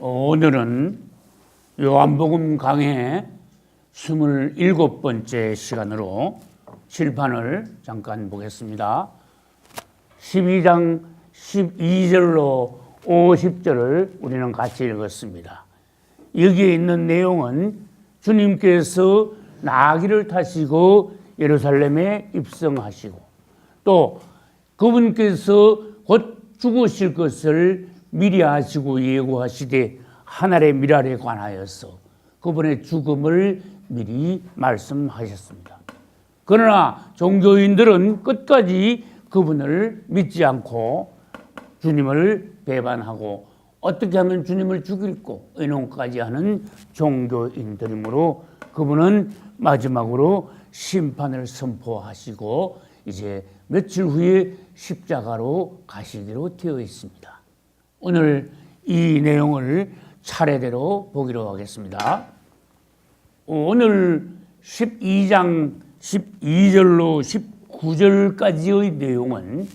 오늘은 요한복음 강해 27번째 시간으로 칠판을 잠깐 보겠습니다. 12장 12절로 50절을 우리는 같이 읽었습니다. 여기에 있는 내용은 주님께서 나귀를 타시고 예루살렘에 입성하시고 또 그분께서 곧 죽으실 것을 미리 아시고 예고하시되 하늘의 미랄에 관하여서 그분의 죽음을 미리 말씀하셨습니다. 그러나 종교인들은 끝까지 그분을 믿지 않고 주님을 배반하고 어떻게 하면 주님을 죽일고 의논까지 하는 종교인들이므로 그분은 마지막으로 심판을 선포하시고 이제 며칠 후에 십자가로 가시기로 되어 있습니다. 오늘 이 내용을 차례대로 보기로 하겠습니다. 오늘 12장 12절로 19절까지의 내용은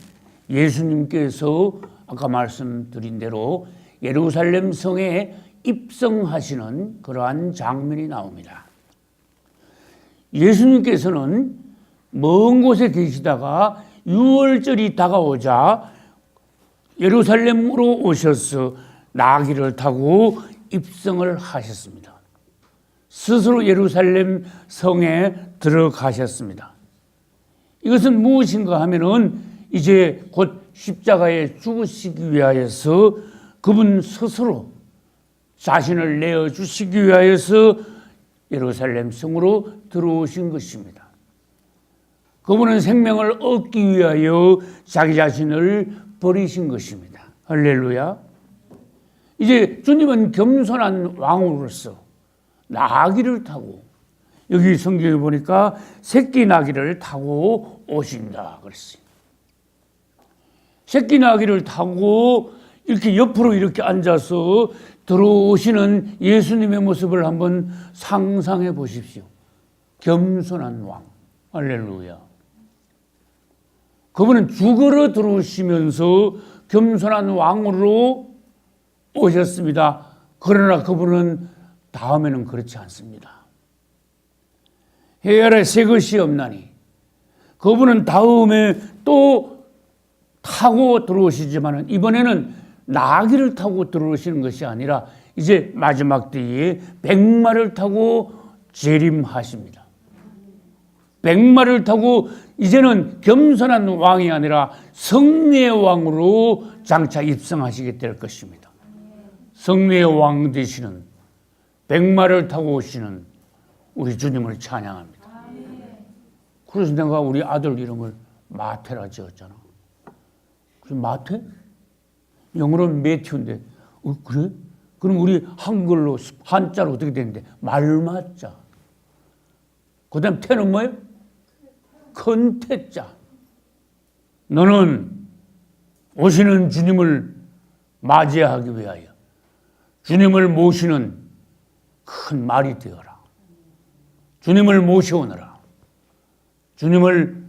예수님께서 아까 말씀드린 대로 예루살렘 성에 입성하시는 그러한 장면이 나옵니다. 예수님께서는 먼 곳에 계시다가 유월절이 다가오자 예루살렘으로 오셔서 나귀를 타고 입성을 하셨습니다. 스스로 예루살렘 성에 들어가셨습니다. 이것은 무엇인가 하면은 이제 곧 십자가에 죽으시기 위하여서 그분 스스로 자신을 내어주시기 위하여서 예루살렘 성으로 들어오신 것입니다. 그분은 생명을 얻기 위하여 자기 자신을 버리신 것입니다. 할렐루야. 이제 주님은 겸손한 왕으로서 나귀를 타고 여기 성경에 보니까 새끼 나귀를 타고 오신다 그랬어요. 새끼 나귀를 타고 이렇게 옆으로 이렇게 앉아서 들어오시는 예수님의 모습을 한번 상상해 보십시오. 겸손한 왕. 할렐루야. 그분은 죽으러 들어오시면서 겸손한 왕으로 오셨습니다. 그러나 그분은 다음에는 그렇지 않습니다. 해 아래 새 것이 없나니 그분은 다음에 또 타고 들어오시지만 이번에는 나귀를 타고 들어오시는 것이 아니라 이제 마지막 때에 백마를 타고 재림하십니다. 백마를 타고 이제는 겸손한 왕이 아니라 승리의 왕으로 장차 입성하시게 될 것입니다. 승리의 왕 되시는 백마를 타고 오시는 우리 주님을 찬양합니다. 그래서 내가 우리 아들 이름을 마태라 지었잖아. 그래서 마태? 영어로는 매튜인데 그래? 그럼 우리 한글로 한자로 어떻게 되는데? 말마자. 그 다음 태는 뭐예요? 큰 태자. 너는 오시는 주님을 맞이하기 위하여 주님을 모시는 큰 말이 되어라. 주님을 모셔오너라. 주님을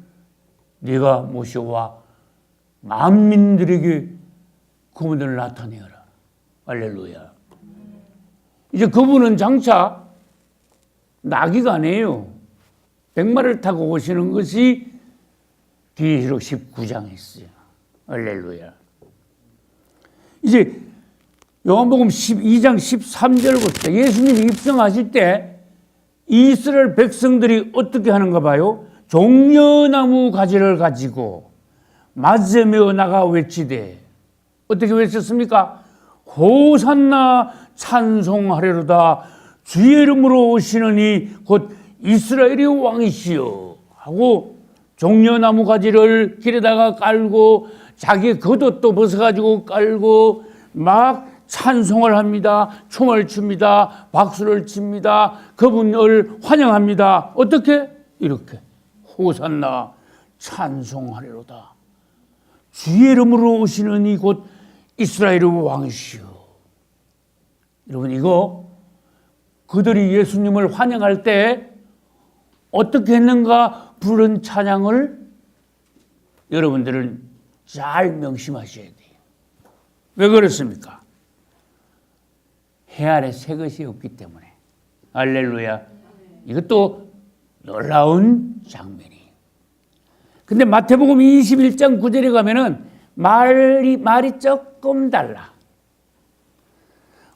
네가 모셔와 만민들에게 그분을 나타내어라. 할렐루야. 이제 그분은 장차 나귀가 아니에요. 백마를 타고 오시는 것이 계시록 19장에 있어요. 할렐루야. 이제 요한복음 12장 13절부터 예수님이 입성하실 때 이스라엘 백성들이 어떻게 하는가 봐요. 종려나무 가지를 가지고 맞으며 나가 외치되 어떻게 외쳤습니까? 호산나 찬송하리로다. 주의 이름으로 오시는 이 곧 이스라엘의 왕이시여 하고 종려나무 가지를 길에다가 깔고 자기 겉옷도 벗어가지고 깔고 막 찬송을 합니다. 춤을 춥니다. 박수를 칩니다. 그분을 환영합니다. 어떻게? 이렇게 호산나 찬송하리로다. 주의 이름으로 오시는 이 곧 이스라엘의 왕이시여. 여러분 이거 그들이 예수님을 환영할 때 어떻게 했는가 부른 찬양을 여러분들은 잘 명심하셔야 돼요. 왜 그렇습니까? 해 아래 새 것이 없기 때문에. 할렐루야. 이것도 놀라운 장면이에요. 근데 마태복음 21장 9절에 가면은 말이 조금 달라.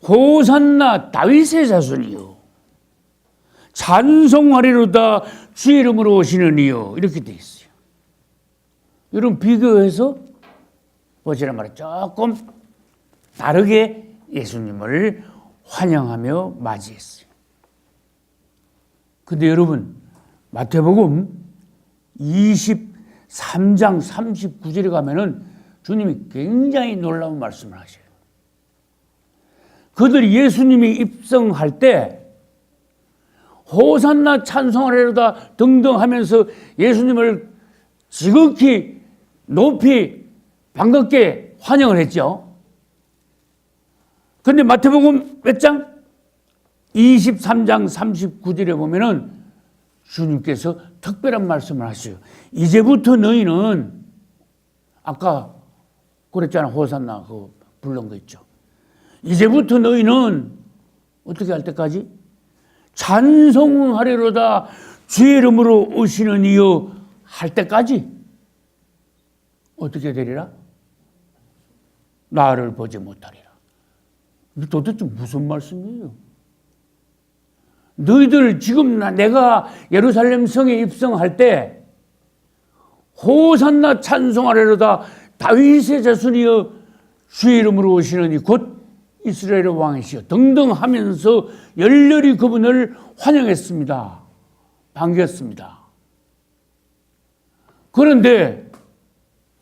호산나 다윗의 자손이요 찬송하리로다 주의 이름으로 오시는 이요 이렇게 돼 있어요. 이런 비교해서 보시란 말이에요. 조금 다르게 예수님을 환영하며 맞이했어요. 근데 여러분 마태복음 23장 39절에 가면은 주님이 굉장히 놀라운 말씀을 하셔요. 그들이 예수님이 입성할 때 호산나 찬송하리로다 등등 하면서 예수님을 지극히 높이 반갑게 환영을 했죠. 그런데 마태복음 몇 장? 23장 39절에 보면은 주님께서 특별한 말씀을 하셔요. 이제부터 너희는 아까 그랬잖아. 호산나 그거 부른 거 있죠. 이제부터 너희는 어떻게 할 때까지? 찬송하리로다 주의 이름으로 오시는 이여 할 때까지 어떻게 되리라? 나를 보지 못하리라. 이게 도대체 무슨 말씀이에요? 너희들 지금 내가 예루살렘 성에 입성할 때 호산나 찬송하리로다 다윗의 자손이여 주의 이름으로 오시는 이 곧 이스라엘의 왕이시여 등등 하면서 열렬히 그분을 환영했습니다. 반겼습니다. 그런데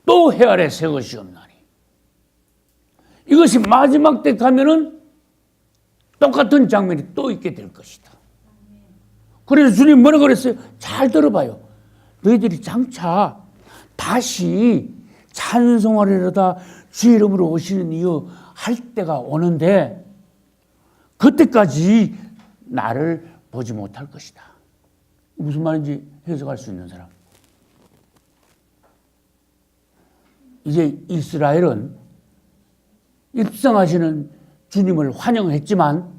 또 해 아래 새 것이 없나니 이것이 마지막 때 가면은 똑같은 장면이 또 있게 될 것이다. 그래서 주님 뭐라 그랬어요? 잘 들어봐요. 너희들이 장차 다시 찬송하리로다 주의 이름으로 오시는 이유 할 때가 오는데 그때까지 나를 보지 못할 것이다. 무슨 말인지 해석할 수 있는 사람. 이제 이스라엘은 입성하시는 주님을 환영했지만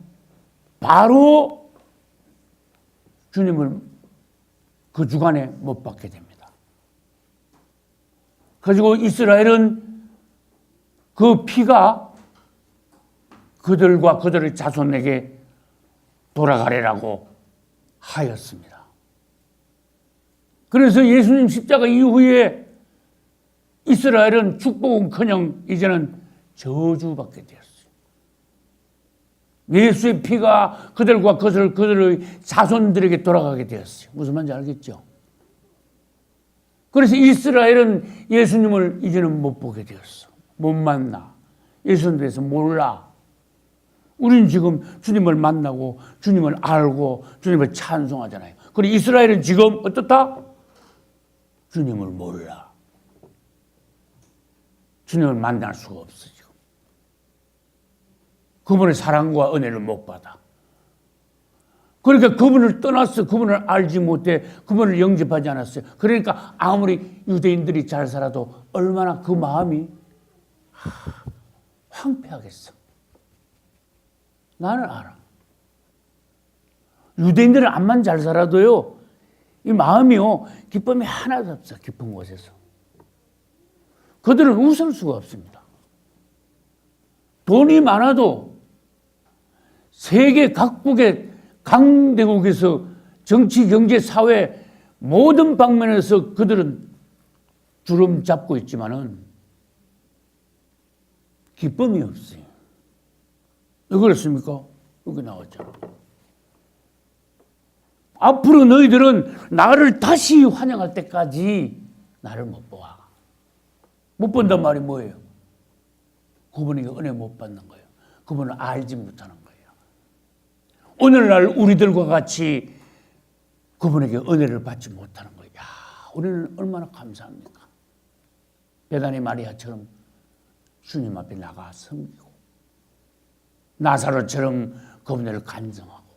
바로 주님을 그 주간에 못 받게 됩니다. 그리고 이스라엘은 그 피가 그들과 그들의 자손에게 돌아가리라고 하였습니다. 그래서 예수님 십자가 이후에 이스라엘은 축복은커녕 이제는 저주받게 되었어요. 예수의 피가 그들과 그들의 자손들에게 돌아가게 되었어요. 무슨 말인지 알겠죠? 그래서 이스라엘은 예수님을 이제는 못 보게 되었어. 못 만나. 예수님에 대해서 몰라. 우리는 지금 주님을 만나고 주님을 알고 주님을 찬송하잖아요. 그리고 이스라엘은 지금 어떻다? 주님을 몰라. 주님을 만날 수가 없어 지금. 그분의 사랑과 은혜를 못 받아. 그러니까 그분을 떠났어. 그분을 알지 못해. 그분을 영접하지 않았어요. 그러니까 아무리 유대인들이 잘 살아도 얼마나 그 마음이 황폐하겠어. 나는 알아. 유대인들은 암만 잘 살아도요, 이 마음이요, 기쁨이 하나도 없어. 깊은 곳에서. 그들은 웃을 수가 없습니다. 돈이 많아도 세계 각국의 강대국에서 정치, 경제, 사회 모든 방면에서 그들은 주름 잡고 있지만은 기쁨이 없어요. 왜 그렇습니까? 여기 나왔잖아. 앞으로 너희들은 나를 다시 환영할 때까지 나를 못 봐. 못 본단 말이 뭐예요? 그분에게 은혜 못 받는 거예요. 그분을 알지 못하는 거예요. 오늘날 우리들과 같이 그분에게 은혜를 받지 못하는 거예요. 야, 우리는 얼마나 감사합니까? 베다니 마리아처럼 주님 앞에 나가 섬기고 나사로처럼 그분을 간증하고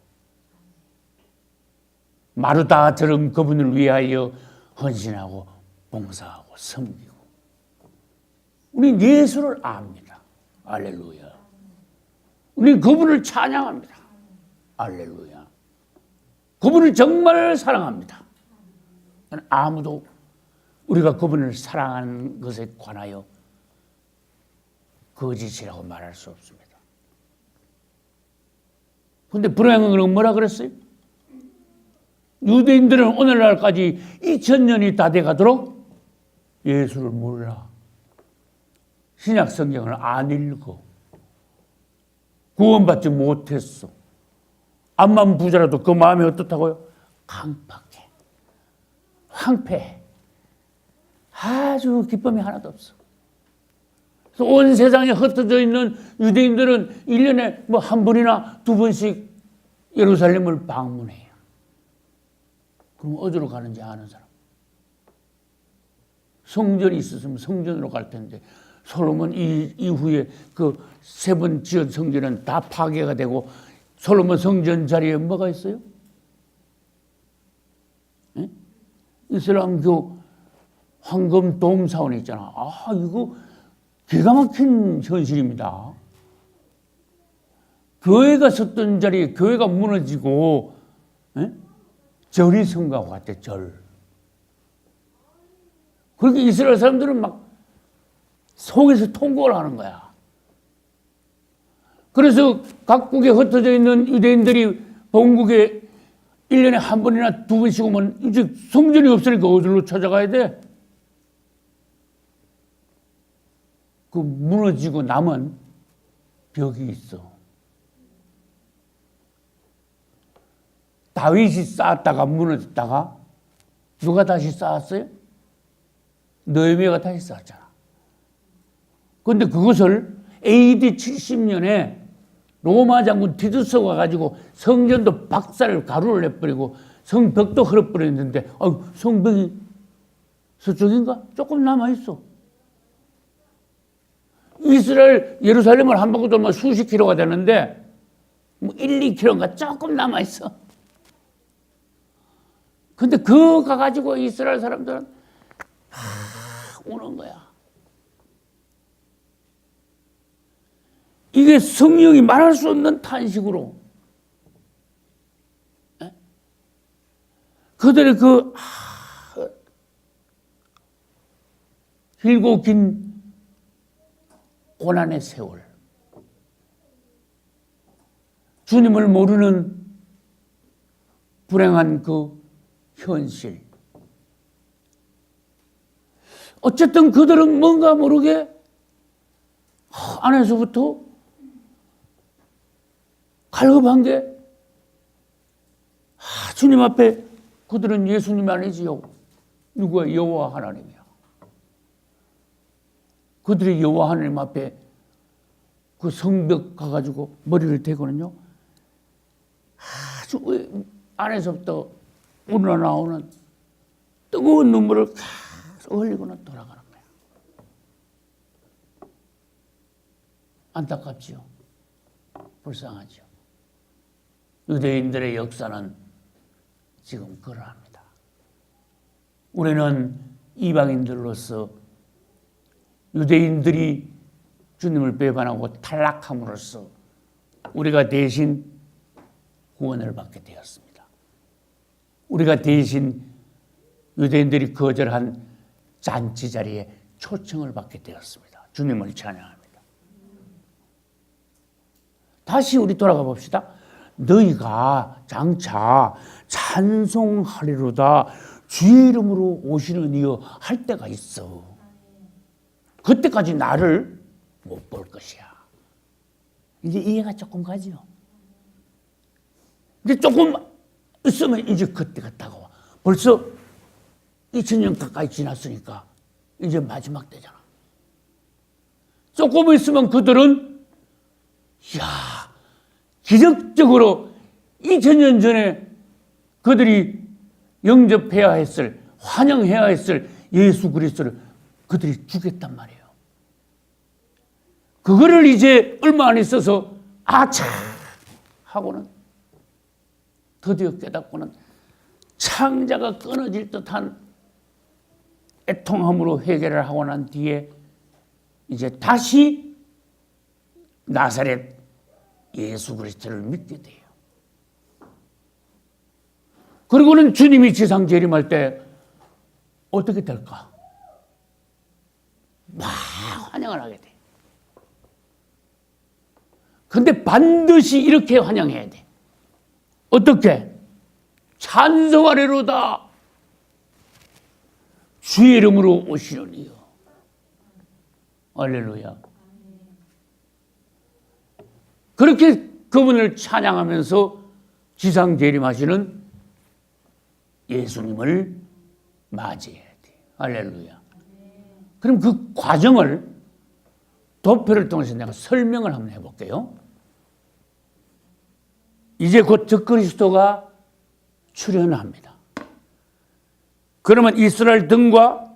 마르다처럼 그분을 위하여 헌신하고 봉사하고 섬기고 우리는 예수를 압니다. 할렐루야. 우리는 그분을 찬양합니다. 할렐루야. 그분을 정말 사랑합니다. 아무도 우리가 그분을 사랑하는 것에 관하여 거짓이라고 말할 수 없습니다. 그런데 불행은 뭐라 그랬어요? 유대인들은 오늘날까지 2000년이 다 돼가도록 예수를 몰라. 신약 성경을 안 읽어. 구원받지 못했어. 암만 부자라도 그 마음이 어떻다고요? 강팍해. 황폐해. 아주 기쁨이 하나도 없어. 그래서 온 세상에 흩어져 있는 유대인들은 1년에 뭐 한 번이나 두 번씩 예루살렘을 방문해요. 그럼 어디로 가는지 아는 사람? 성전이 있었으면 성전으로 갈 텐데 솔로몬 이후에 그 세 번 지은 성전은 다 파괴가 되고 솔로몬 성전 자리에 뭐가 있어요? 예? 이슬람교 황금 돔 사원이 있잖아. 아, 이거 기가 막힌 현실입니다. 교회가 섰던 자리에 교회가 무너지고, 예? 절이 성가고 같아, 절. 그렇게 이스라엘 사람들은 막 속에서 통곡을 하는 거야. 그래서 각국에 흩어져 있는 유대인들이 본국에 1년에 한 번이나 두 번씩 오면 이제 성전이 없으니까 어디로 찾아가야 돼? 그 무너지고 남은 벽이 있어. 다윗이 쌓았다가 무너졌다가 누가 다시 쌓았어요? 느헤미야가 다시 쌓았잖아. 그런데 그것을 AD 70년에 로마 장군 티투스가 가지고 성전도 박살을 가루를 내버리고 성벽도 헐어버렸는데 성벽이 서쪽인가? 조금 남아있어. 이스라엘 예루살렘을 한 바퀴 돌면 수십 킬로가 되는데 뭐 1, 2킬로인가 조금 남아있어. 근데 그거 가가지고 이스라엘 사람들은 우는 거야. 이게 성령이 말할 수 없는 탄식으로 그들의 그 길고 긴 고난의 세월, 주님을 모르는 불행한 그 현실. 어쨌든 그들은 뭔가 모르게 안에서부터 갈급한 게 주님 앞에 그들은 예수님이 아니지요. 누구야? 여호와 하나님이야. 그들이 여호와 하나님 앞에 그 성벽 가가지고 머리를 대고는요. 아주 안에서부터 우러나오는 뜨거운 눈물을 계속 흘리고는 돌아가는 거야. 안타깝지요. 불쌍하지요. 유대인들의 역사는 지금 그러합니다. 우리는 이방인들로서 유대인들이 주님을 배반하고 탈락함으로써 우리가 대신 구원을 받게 되었습니다. 우리가 대신 유대인들이 거절한 잔치 자리에 초청을 받게 되었습니다. 주님을 찬양합니다. 다시 우리 돌아가 봅시다. 너희가 장차 찬송하리로다 주의 이름으로 오시는 이여 할 때가 있어. 그때까지 나를 못 볼 것이야. 이제 이해가 조금 가죠. 근데 조금 있으면 이제 그때가 다가와. 벌써 2000년 가까이 지났으니까 이제 마지막 때잖아. 조금 있으면 그들은 기적적으로 2000년 전에 그들이 영접해야 했을, 환영해야 했을 예수 그리스도를 그들이 주겠단 말이에요. 그거를 이제 얼마 안 있어서 아차 하고는 드디어 깨닫고는 창자가 끊어질 듯한 애통함으로 회개를 하고 난 뒤에 이제 다시 나사렛 예수 그리스도를 믿게 돼요. 그리고는 주님이 지상 재림할 때 어떻게 될까? 막 환영을 하게 돼. 근데 반드시 이렇게 환영해야 돼. 어떻게? 찬송하리로다. 주의 이름으로 오시려니요. 할렐루야. 그렇게 그분을 찬양하면서 지상 재림하시는 예수님을 맞이해야 돼. 할렐루야. 그럼 그 과정을 도표를 통해서 내가 설명을 한번 해볼게요. 이제 곧 적그리스도가 출현합니다. 그러면 이스라엘 등과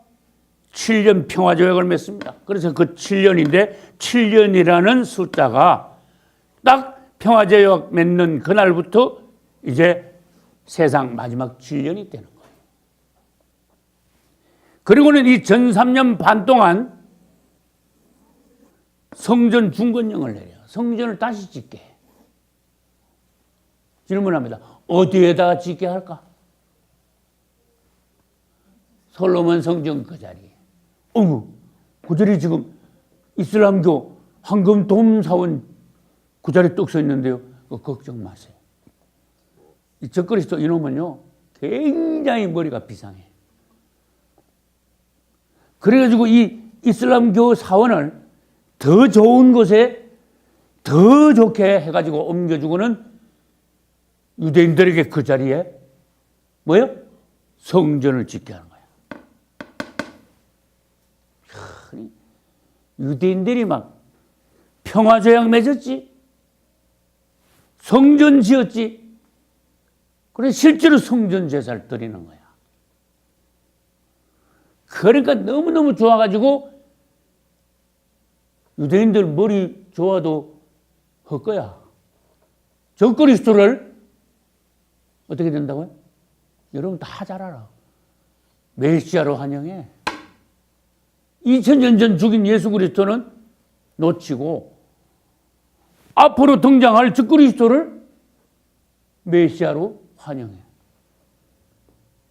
7년 평화조약을 맺습니다. 그래서 그 7년인데 7년이라는 숫자가 딱 평화조약 맺는 그날부터 이제 세상 마지막 7년이 되는 거예요. 그리고는 이 전 3년 반 동안 성전 중건령을 내려요. 성전을 다시 짓게 해. 질문합니다. 어디에다가 짓게 할까? 솔로몬 성전 그 자리에. 어머, 그 자리 지금 이슬람교 황금 돔 사원 그 자리에 떡 서 있는데요. 걱정 마세요. 이 적그리스도 이놈은요, 굉장히 머리가 비상해. 그래가지고 이 이슬람교 사원을 더 좋은 곳에 더 좋게 해가지고 옮겨주고는 유대인들에게 그 자리에 뭐요? 성전을 짓게 하는 거야. 유대인들이 막 평화조약 맺었지, 성전 지었지. 그래 실제로 성전 제사를 드리는 거야. 그러니까 너무너무 좋아가지고 유대인들 머리 좋아도 헛거야. 적그리스도를 어떻게 된다고요? 여러분 다 잘 알아. 메시아로 환영해. 2000년 전 죽인 예수 그리스도는 놓치고 앞으로 등장할 적그리스도를 메시아로 환영해.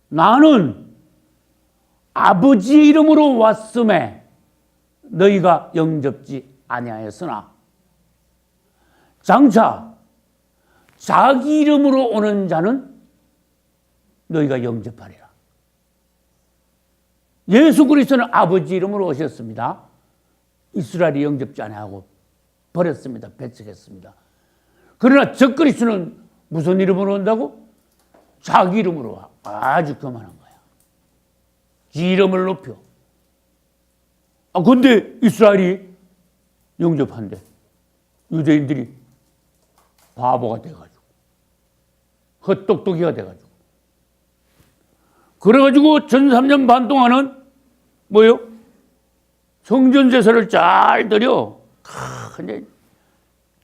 나는 아버지의 이름으로 왔음에 너희가 영접지 아니하였으나 장차 자기 이름으로 오는 자는 너희가 영접하리라. 예수 그리스도는 아버지 이름으로 오셨습니다. 이스라엘이 영접지 아니하고 버렸습니다. 배척했습니다. 그러나 적그리스도는 무슨 이름으로 온다고? 자기 이름으로 와. 아주 교만한 거야. 지 이름을 높여. 근데 이스라엘이 영접한대. 유대인들이 바보가 돼가지고 헛똑똑이가 돼가지고 그래가지고 전 3년 반 동안은 뭐요? 성전 제사를 잘 드려. 근데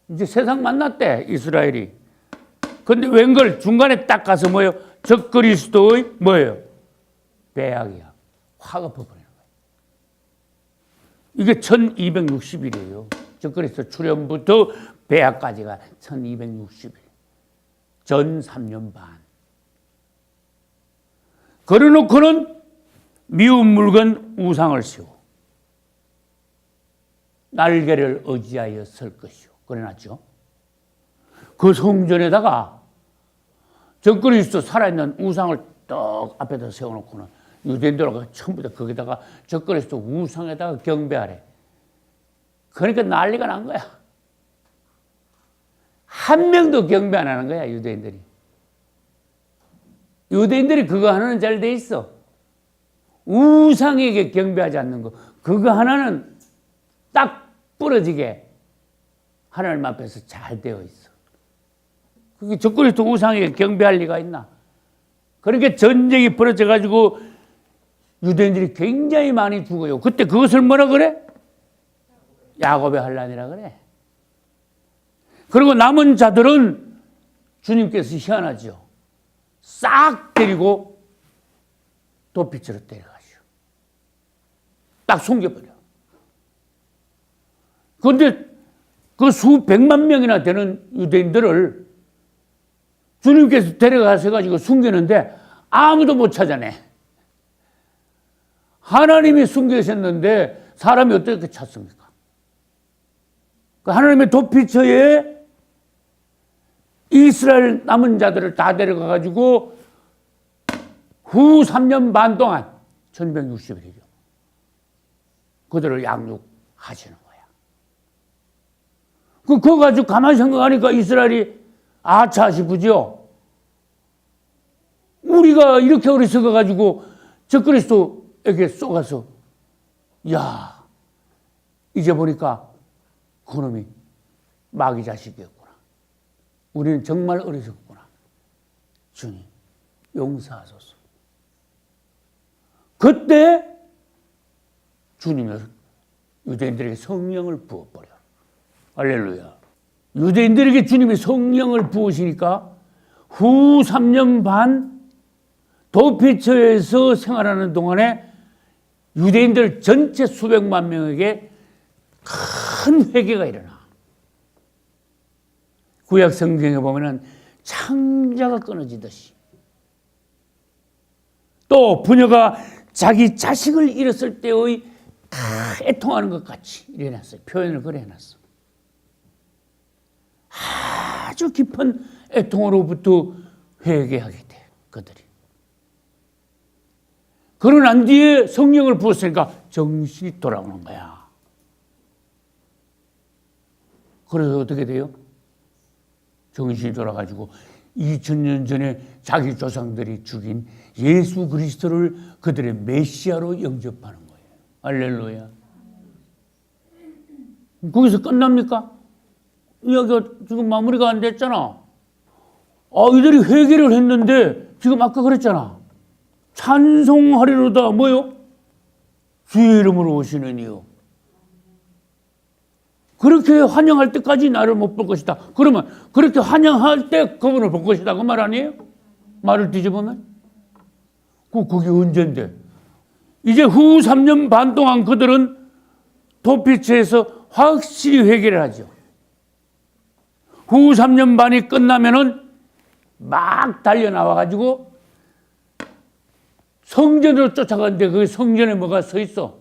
이제 세상 만났대 이스라엘이. 근데 웬걸 중간에 딱 가서 뭐요? 적그리스도의 뭐예요? 배약이야. 화가 퍼버리는 거예요. 이게 1260일이에요. 적그리스도 출현부터 배약까지가 1260일. 전 3년 반. 그래놓고는 미운 물건 우상을 세워 날개를 의지하여 설 것이요. 그래놨죠. 그 성전에다가 적그리스도 살아있는 우상을 떡 앞에다 세워놓고는 유대인들하고 전부 다 거기다가 적그리스도 우상에다가 경배하래. 그러니까 난리가 난 거야. 한 명도 경배 안 하는 거야, 유대인들이. 유대인들이 그거 하나는 잘 돼 있어. 우상에게 경배하지 않는 거. 그거 하나는 딱 부러지게 하나님 앞에서 잘 되어 있어. 그게 적그리스도 우상에게 경배할 리가 있나? 그렇게 전쟁이 벌어져가지고 유대인들이 굉장히 많이 죽어요. 그때 그것을 뭐라 그래? 야곱의 환란이라 그래. 그리고 남은 자들은 주님께서 희한하죠. 싹 데리고 도피처로 데려가시오. 딱 숨겨버려. 그런데 그 수백만 명이나 되는 유대인들을 주님께서 데려가서 가지고 숨기는데 아무도 못 찾아내. 하나님이 숨기셨는데 사람이 어떻게 찾습니까? 그 하나님의 도피처에 이스라엘 남은 자들을 다 데려가 가지고 후 3년 반 동안 1260일이죠. 그들을 양육하시는 거야. 그거 가지고 가만히 생각하니까 이스라엘이 아차 싶으죠. 우리가 이렇게 어리석어 가지고 적그리스도에게 쏘가서 야 이제 보니까 그놈이 마귀 자식이었구나. 우리는 정말 어리석구나. 주님 용서하소서. 그때 주님이 유대인들에게 성령을 부어버려. 할렐루야. 유대인들에게 주님이 성령을 부으시니까 후 3년 반 도피처에서 생활하는 동안에 유대인들 전체 수백만 명에게 큰 회개가 일어나. 구약 성경에 보면은 창자가 끊어지듯이 또 부녀가 자기 자식을 잃었을 때의 애통하는 것 같이 일어났어요. 표현을 그래 해놨어. 아주 깊은 애통으로부터 회개하게 돼, 그들이. 그러고 난 뒤에 성령을 부었으니까 정신이 돌아오는 거야. 그래서 어떻게 돼요? 정신이 돌아가지고 2000년 전에 자기 조상들이 죽인 예수 그리스도를 그들의 메시아로 영접하는 거예요. 할렐루야. 거기서 끝납니까? 이야기가 지금 마무리가 안 됐잖아. 이들이 회개를 했는데 지금 아까 그랬잖아. 찬송하리로다 뭐요? 주의 이름으로 오시는 이요. 그렇게 환영할 때까지 나를 못 볼 것이다. 그러면 그렇게 환영할 때 그분을 볼 것이다. 그 말 아니에요? 말을 뒤집으면? 그게 언젠데? 이제 후 3년 반 동안 그들은 도피처에서 확실히 회개를 하죠. 후 3년 반이 끝나면은 막 달려나와가지고 성전으로 쫓아가는데 그 성전에 뭐가 서 있어?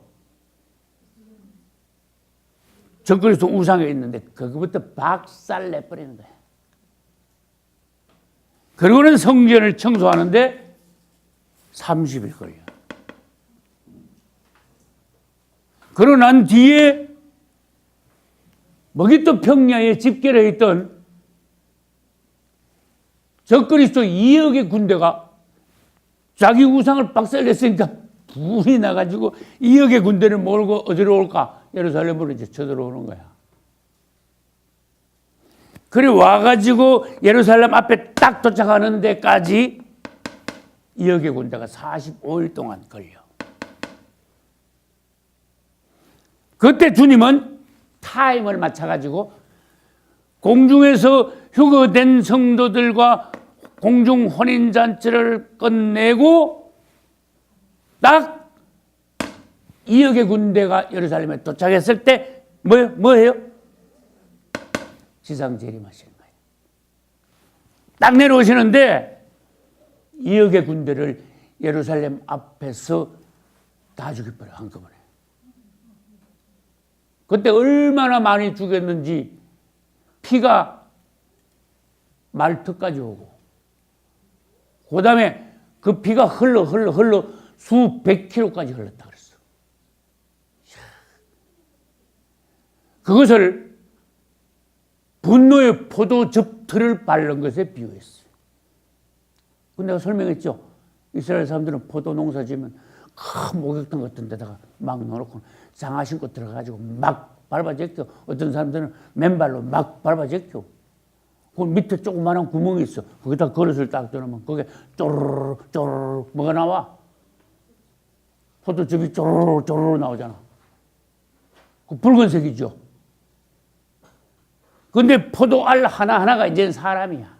적그리스도 우상에 있는데 그거부터 박살 내버리는 거야. 그리고는 성전을 청소하는데 30일 걸려. 그러고 난 뒤에 머깃도 평야에 집결해 있던 적그리스도 2억의 군대가 자기 우상을 박살냈으니까 불이 나가지고 2억의 군대를 몰고 어디로 올까? 예루살렘으로 이제 쳐들어오는 거야. 그래 와가지고 예루살렘 앞에 딱 도착하는 데까지 2억의 군대가 45일 동안 걸려. 그때 주님은 타임을 맞춰가지고 공중에서 휴거된 성도들과 공중 혼인잔치를 끝내고 딱 2억의 군대가 예루살렘에 도착했을 때 뭐예요? 지상 재림하시는 거예요. 딱 내려오시는데 2억의 군대를 예루살렘 앞에서 다 죽여버려 한꺼번에. 그때 얼마나 많이 죽였는지 피가 말턱까지 오고 그 다음에 그 피가 흘러 수백 킬로까지 흘렀다 그랬어. 그것을 분노의 포도 즙틀을 바른 것에 비유했어요. 근데 내가 설명했죠. 이스라엘 사람들은 포도 농사 지으면 큰 목욕탕 같은 데다가 막 넣어놓고 장화 신고 들어가가지고 막 밟아제껴. 어떤 사람들은 맨발로 막 밟아제껴. 그 밑에 조그마한 구멍이 있어. 거기다 그릇을 딱 넣으면 거기에 쪼르르 뭐가 나와? 포도즙이 쪼르르 나오잖아. 그 붉은색이죠. 근데 포도알 하나하나가 이제는 사람이야.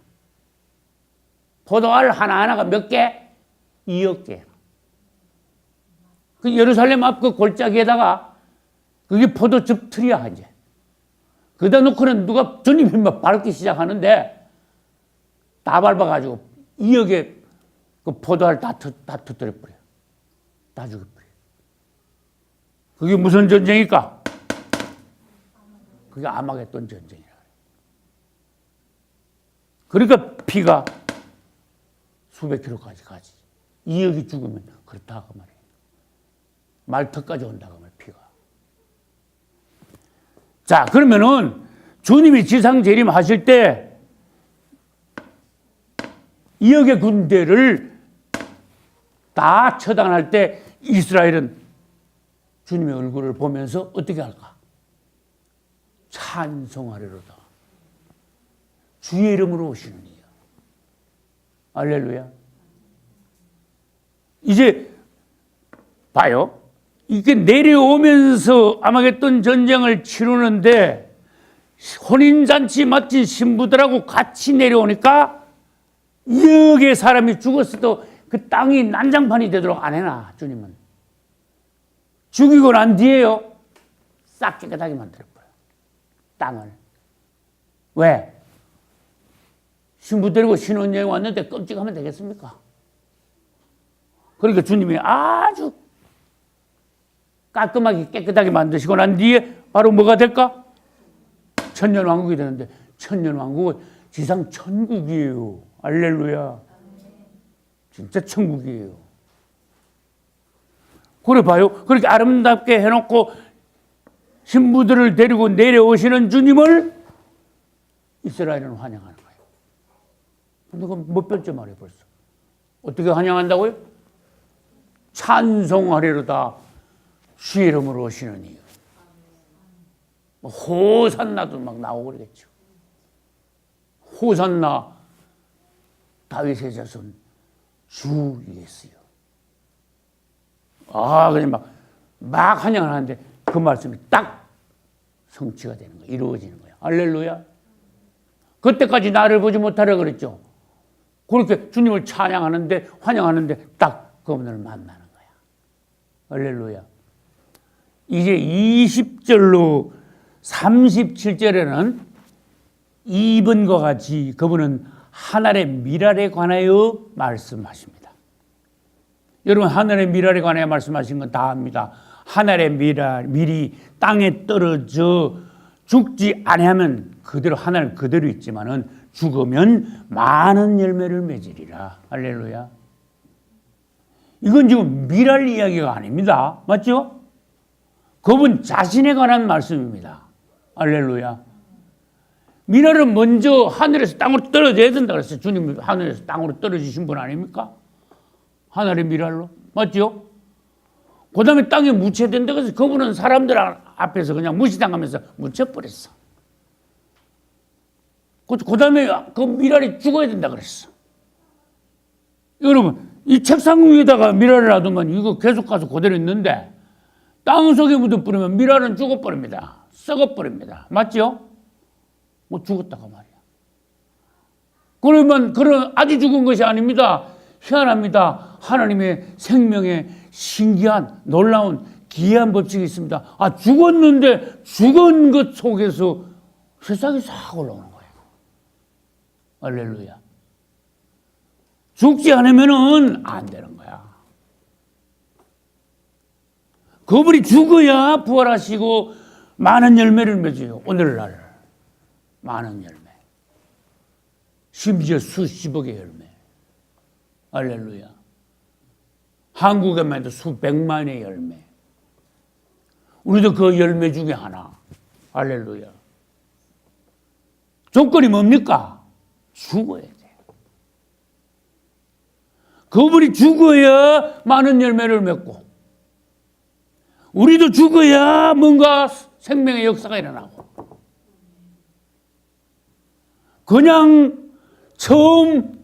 포도알 하나하나가 몇 개? 2억 개. 그 예루살렘 앞 그 골짜기에다가 그게 포도즙 틀이야, 이제. 그다 놓고는 누가 주님이 막 밟기 시작하는데 다 밟아가지고 2억의 그 포도알 다 터뜨려버려. 다 죽여버려. 그게 무슨 전쟁일까? 그게 아마겟돈 전쟁이라. 그러니까 피가 수백 킬로까지 가지. 2억이 죽으면 그렇다 그 말이에요. 말턱까지 온다 그 말이에요. 피가. 자, 그러면은 주님이 지상 재림하실 때 2억의 군대를 다 처단할 때 이스라엘은 주님의 얼굴을 보면서 어떻게 할까? 찬송하리로다. 주의 이름으로 오시는 이야. 할렐루야. 이제 봐요. 이게 내려오면서 아마겟돈 전쟁을 치르는데 혼인잔치 마친 신부들하고 같이 내려오니까 2억의 사람이 죽었어도 그 땅이 난장판이 되도록 안 해놔, 주님은. 죽이고 난 뒤에요, 싹 깨끗하게 만들어버려. 땅을. 왜? 신부 데리고 신혼여행 왔는데 끔찍하면 되겠습니까? 그러니까 주님이 아주 깔끔하게 깨끗하게 만드시고 난 뒤에 바로 뭐가 될까? 천년왕국이 되는데 천년왕국은 지상 천국이에요. 할렐루야. 진짜 천국이에요. 그래 봐요. 그렇게 아름답게 해놓고 신부들을 데리고 내려오시는 주님을 이스라엘은 환영하는 거예요. 근데 그건 몇 번째 말이에요 벌써. 어떻게 환영한다고요? 찬송하리로다. 주의 이름으로 오시는 이유. 호산나도 막 나오고 그러겠죠. 호산나 다윗의 자손 주 예수요. 그냥 막 환영을 하는데 그 말씀이 딱 성취가 되는 거예요. 이루어지는 거예요. 할렐루야. 그때까지 나를 보지 못하라 그랬죠. 그렇게 주님을 찬양하는데 환영하는데 딱 그분을 만나는 거야. 할렐루야. 이제 20절로 37절에는 이번과 같이 그분은 하늘의 미랄에 관하여 말씀하십니다. 여러분, 하늘의 미랄에 관하여 말씀하신 건 다 압니다. 하늘의 밀이 땅에 떨어져 죽지 아니하면 그대로 하늘 그대로 있지만은 죽으면 많은 열매를 맺으리라. 할렐루야. 이건 지금 미랄 이야기가 아닙니다. 맞죠? 그분 자신에 관한 말씀입니다. 할렐루야. 미랄은 먼저 하늘에서 땅으로 떨어져야 된다 그랬어요. 주님 하늘에서 땅으로 떨어지신 분 아닙니까? 하늘의 미랄로. 맞죠? 그 다음에 땅에 묻혀야 된다 그래서 그분은 사람들 앞에서 그냥 무시당하면서 묻혀버렸어. 그 다음에 그 미랄이 죽어야 된다 그랬어. 여러분, 이 책상 위에다가 미랄을 놔두면 이거 계속 가서 그대로 있는데 땅 속에 묻어버리면 미랄은 죽어버립니다. 썩어버립니다. 맞죠? 죽었다가 말이야. 그러면 그런 아주 죽은 것이 아닙니다. 희한합니다. 하나님의 생명에 신기한 놀라운 기이한 법칙이 있습니다. 죽었는데 죽은 것 속에서 세상이 싹 올라오는 거예요. 할렐루야. 죽지 않으면은 안 되는 거야. 그분이 죽어야 부활하시고 많은 열매를 맺어요. 오늘날 많은 열매. 심지어 수십억의 열매. 할렐루야. 한국에만 해도 수백만의 열매. 우리도 그 열매 중에 하나. 할렐루야. 조건이 뭡니까? 죽어야 돼. 그분이 죽어야 많은 열매를 맺고 우리도 죽어야 뭔가 생명의 역사가 일어나고 그냥 처음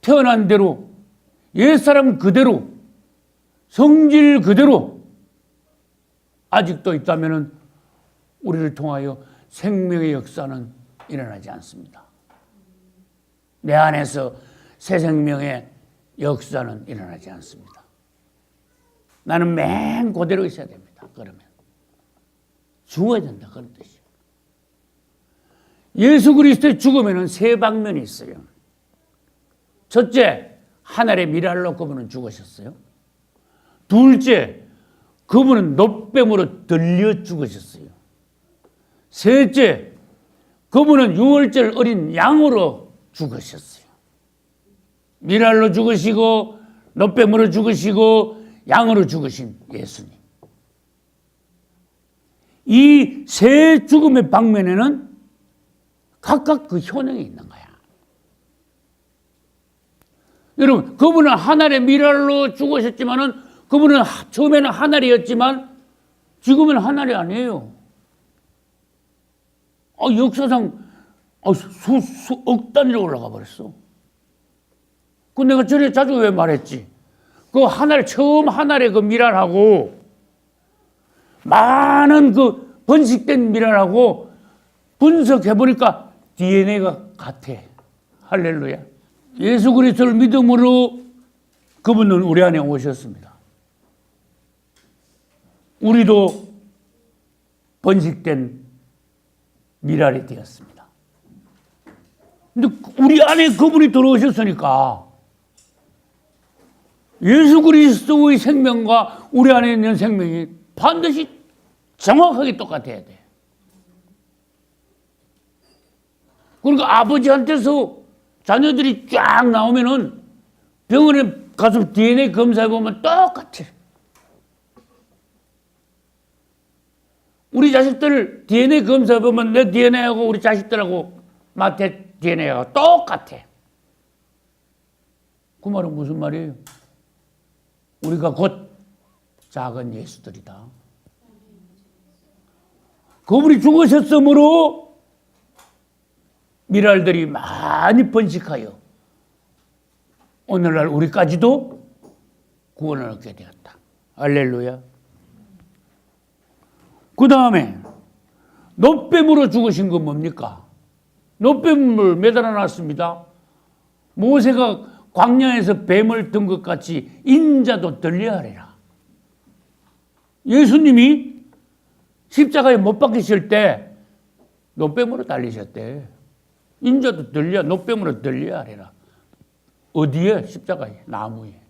태어난 대로 옛사람 그대로 성질 그대로 아직도 있다면 우리를 통하여 생명의 역사는 일어나지 않습니다. 내 안에서 새 생명의 역사는 일어나지 않습니다. 나는 맨 그대로 있어야 됩니다. 그러면 죽어야 된다 그런 뜻이에요. 예수 그리스도의 죽음에는 세 방면이 있어요. 첫째, 하늘의 미랄로 그분은 죽으셨어요. 둘째, 그분은 놋뱀으로 들려 죽으셨어요. 셋째, 그분은 유월절 어린 양으로 죽으셨어요. 미랄로 죽으시고 놋뱀으로 죽으시고 양으로 죽으신 예수님. 이 세 죽음의 방면에는 각각 그 효능이 있는 거야. 여러분, 그분은 하늘의 미랄로 죽으셨지만은 그분은 처음에는 하늘이었지만 지금은 하늘이 아니에요. 역사상 수억 단위로 올라가 버렸어. 그 내가 전에 자주 왜 말했지? 그 처음 하늘의 그 미랄하고 많은 그 번식된 미랄하고 분석해보니까 DNA가 같아. 할렐루야. 예수 그리스도를 믿음으로 그분은 우리 안에 오셨습니다. 우리도 번식된 미랄이 되었습니다. 근데 우리 안에 그분이 들어오셨으니까 예수 그리스도의 생명과 우리 안에 있는 생명이 반드시 정확하게 똑같아야 돼. 그러니까 아버지한테서 자녀들이 쫙 나오면은 병원에 가서 DNA 검사해보면 똑같아. 우리 자식들 DNA 검사해보면 내 DNA하고 우리 자식들하고 마태 DNA하고 똑같아. 그 말은 무슨 말이에요? 우리가 곧 작은 예수들이다. 그분이 죽으셨으므로 미랄들이 많이 번식하여 오늘날 우리까지도 구원을 얻게 되었다. 할렐루야. 그 다음에 놋뱀으로 죽으신 건 뭡니까? 놋뱀을 매달아 놨습니다. 모세가 광야에서 뱀을 든 것 같이 인자도 들려하리라. 예수님이 십자가에 못 박히실 때 놋뱀으로 달리셨대. 인자도 놋뱀으로 들려하리라. 어디에? 십자가에, 나무에.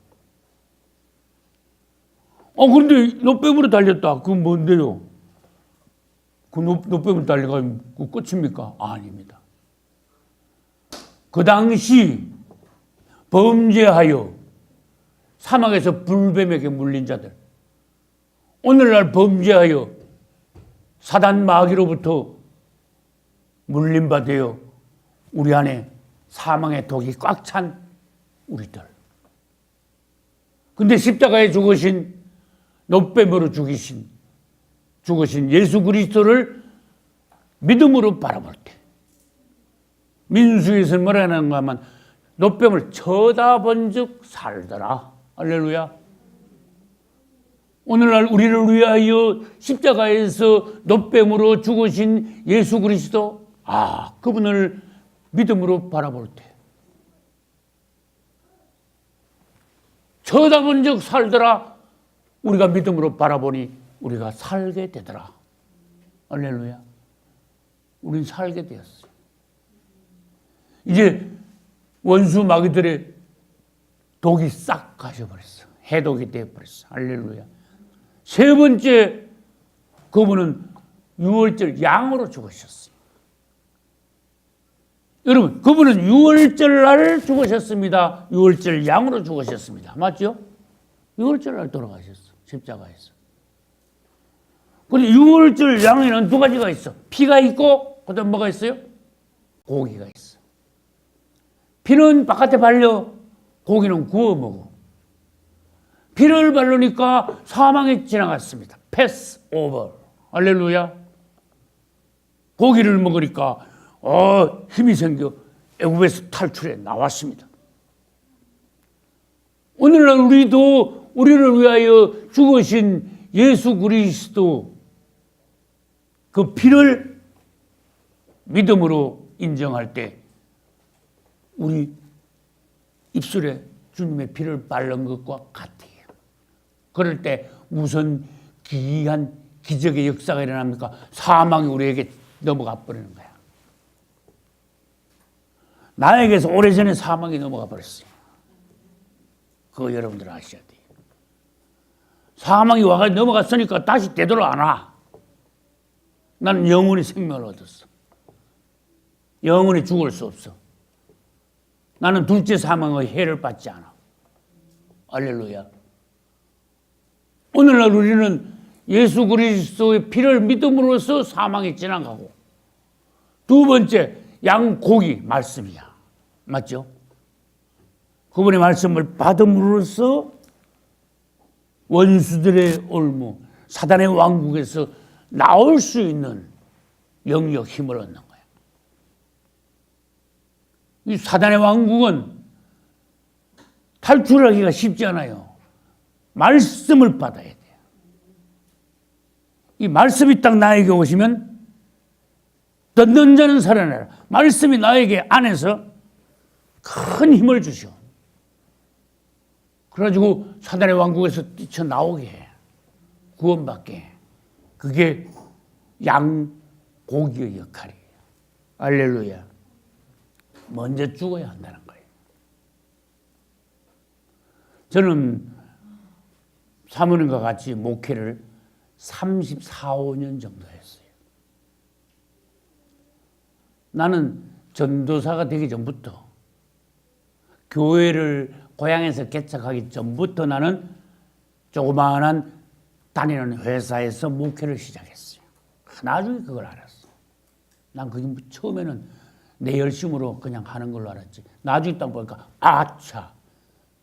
그런데 놋뱀으로 달렸다. 그건 뭔데요? 그 놋뱀으로 달려가면 그 끝입니까? 아닙니다. 그 당시 범죄하여 사막에서 불뱀에게 물린 자들, 오늘날 범죄하여 사단 마귀로부터 물림바 되어 우리 안에 사망의 독이 꽉 찬 우리들. 근데 십자가에 죽으신 놋뱀으로 죽으신 예수 그리스도를 믿음으로 바라볼 때 민수에서 뭐라 하는가 하면 놋뱀을 쳐다본 즉 살더라. 할렐루야. 오늘날 우리를 위하여 십자가에서 놋뱀으로 죽으신 예수 그리스도, 그분을 믿음으로 바라볼 때 쳐다본 즉 살더라. 우리가 믿음으로 바라보니 우리가 살게 되더라. 할렐루야. 우린 살게 되었어요. 이제 원수 마귀들의 독이 싹 가셔버렸어. 해독이 되어버렸어. 할렐루야. 세 번째, 그분은 유월절 양으로 죽으셨어요. 여러분, 그분은 유월절 날 죽으셨습니다. 유월절 양으로 죽으셨습니다. 맞죠? 유월절 날 돌아가셨어. 십자가에서. 그런데 유월절 양에는 두 가지가 있어. 피가 있고 그다음 뭐가 있어요? 고기가 있어. 피는 바깥에 발려, 고기는 구워 먹어. 피를 바르니까 사망에 지나갔습니다. 패스 오버. 할렐루야. 고기를 먹으니까 힘이 생겨 애굽에서 탈출해 나왔습니다. 오늘날 우리도 우리를 위하여 죽으신 예수 그리스도 그 피를 믿음으로 인정할 때 우리 입술에 주님의 피를 바른 것과 같아요. 그럴 때 무슨 기이한 기적의 역사가 일어납니까? 사망이 우리에게 넘어가 버리는 거야. 나에게서 오래전에 사망이 넘어가 버렸어요. 그거 여러분들 아셔야 돼요. 사망이 와가지고 넘어갔으니까 다시 되돌아 안 와. 나는 영원히 생명을 얻었어. 영원히 죽을 수 없어. 나는 둘째 사망의 해를 받지 않아. 할렐루야. 오늘날 우리는 예수 그리스도의 피를 믿음으로써 사망이 지나가고, 두 번째 양고기 말씀이야. 맞죠? 그분의 말씀을 받음으로써 원수들의 올무, 사단의 왕국에서 나올 수 있는 영역 힘을 얻는 거야. 이 사단의 왕국은 탈출하기가 쉽지 않아요. 말씀을 받아야 돼요. 이 말씀이 딱 나에게 오시면 듣는 자는 살아나라. 말씀이 나에게 안에서 큰 힘을 주셔. 그래가지고 사단의 왕국에서 뛰쳐나오게 해. 구원받게 해. 그게 양고기의 역할이에요. 할렐루야. 먼저 죽어야 한다는 거예요. 저는 사모님과 같이 목회를 34, 5년 정도 했어요. 나는 전도사가 되기 전부터, 교회를 고향에서 개척하기 전부터 나는 조그마한 다니는 회사에서 목회를 시작했어요. 나중에 그걸 알았어. 난 그게 처음에는 내 열심으로 그냥 하는 걸로 알았지. 나중에 딱 보니까 아차,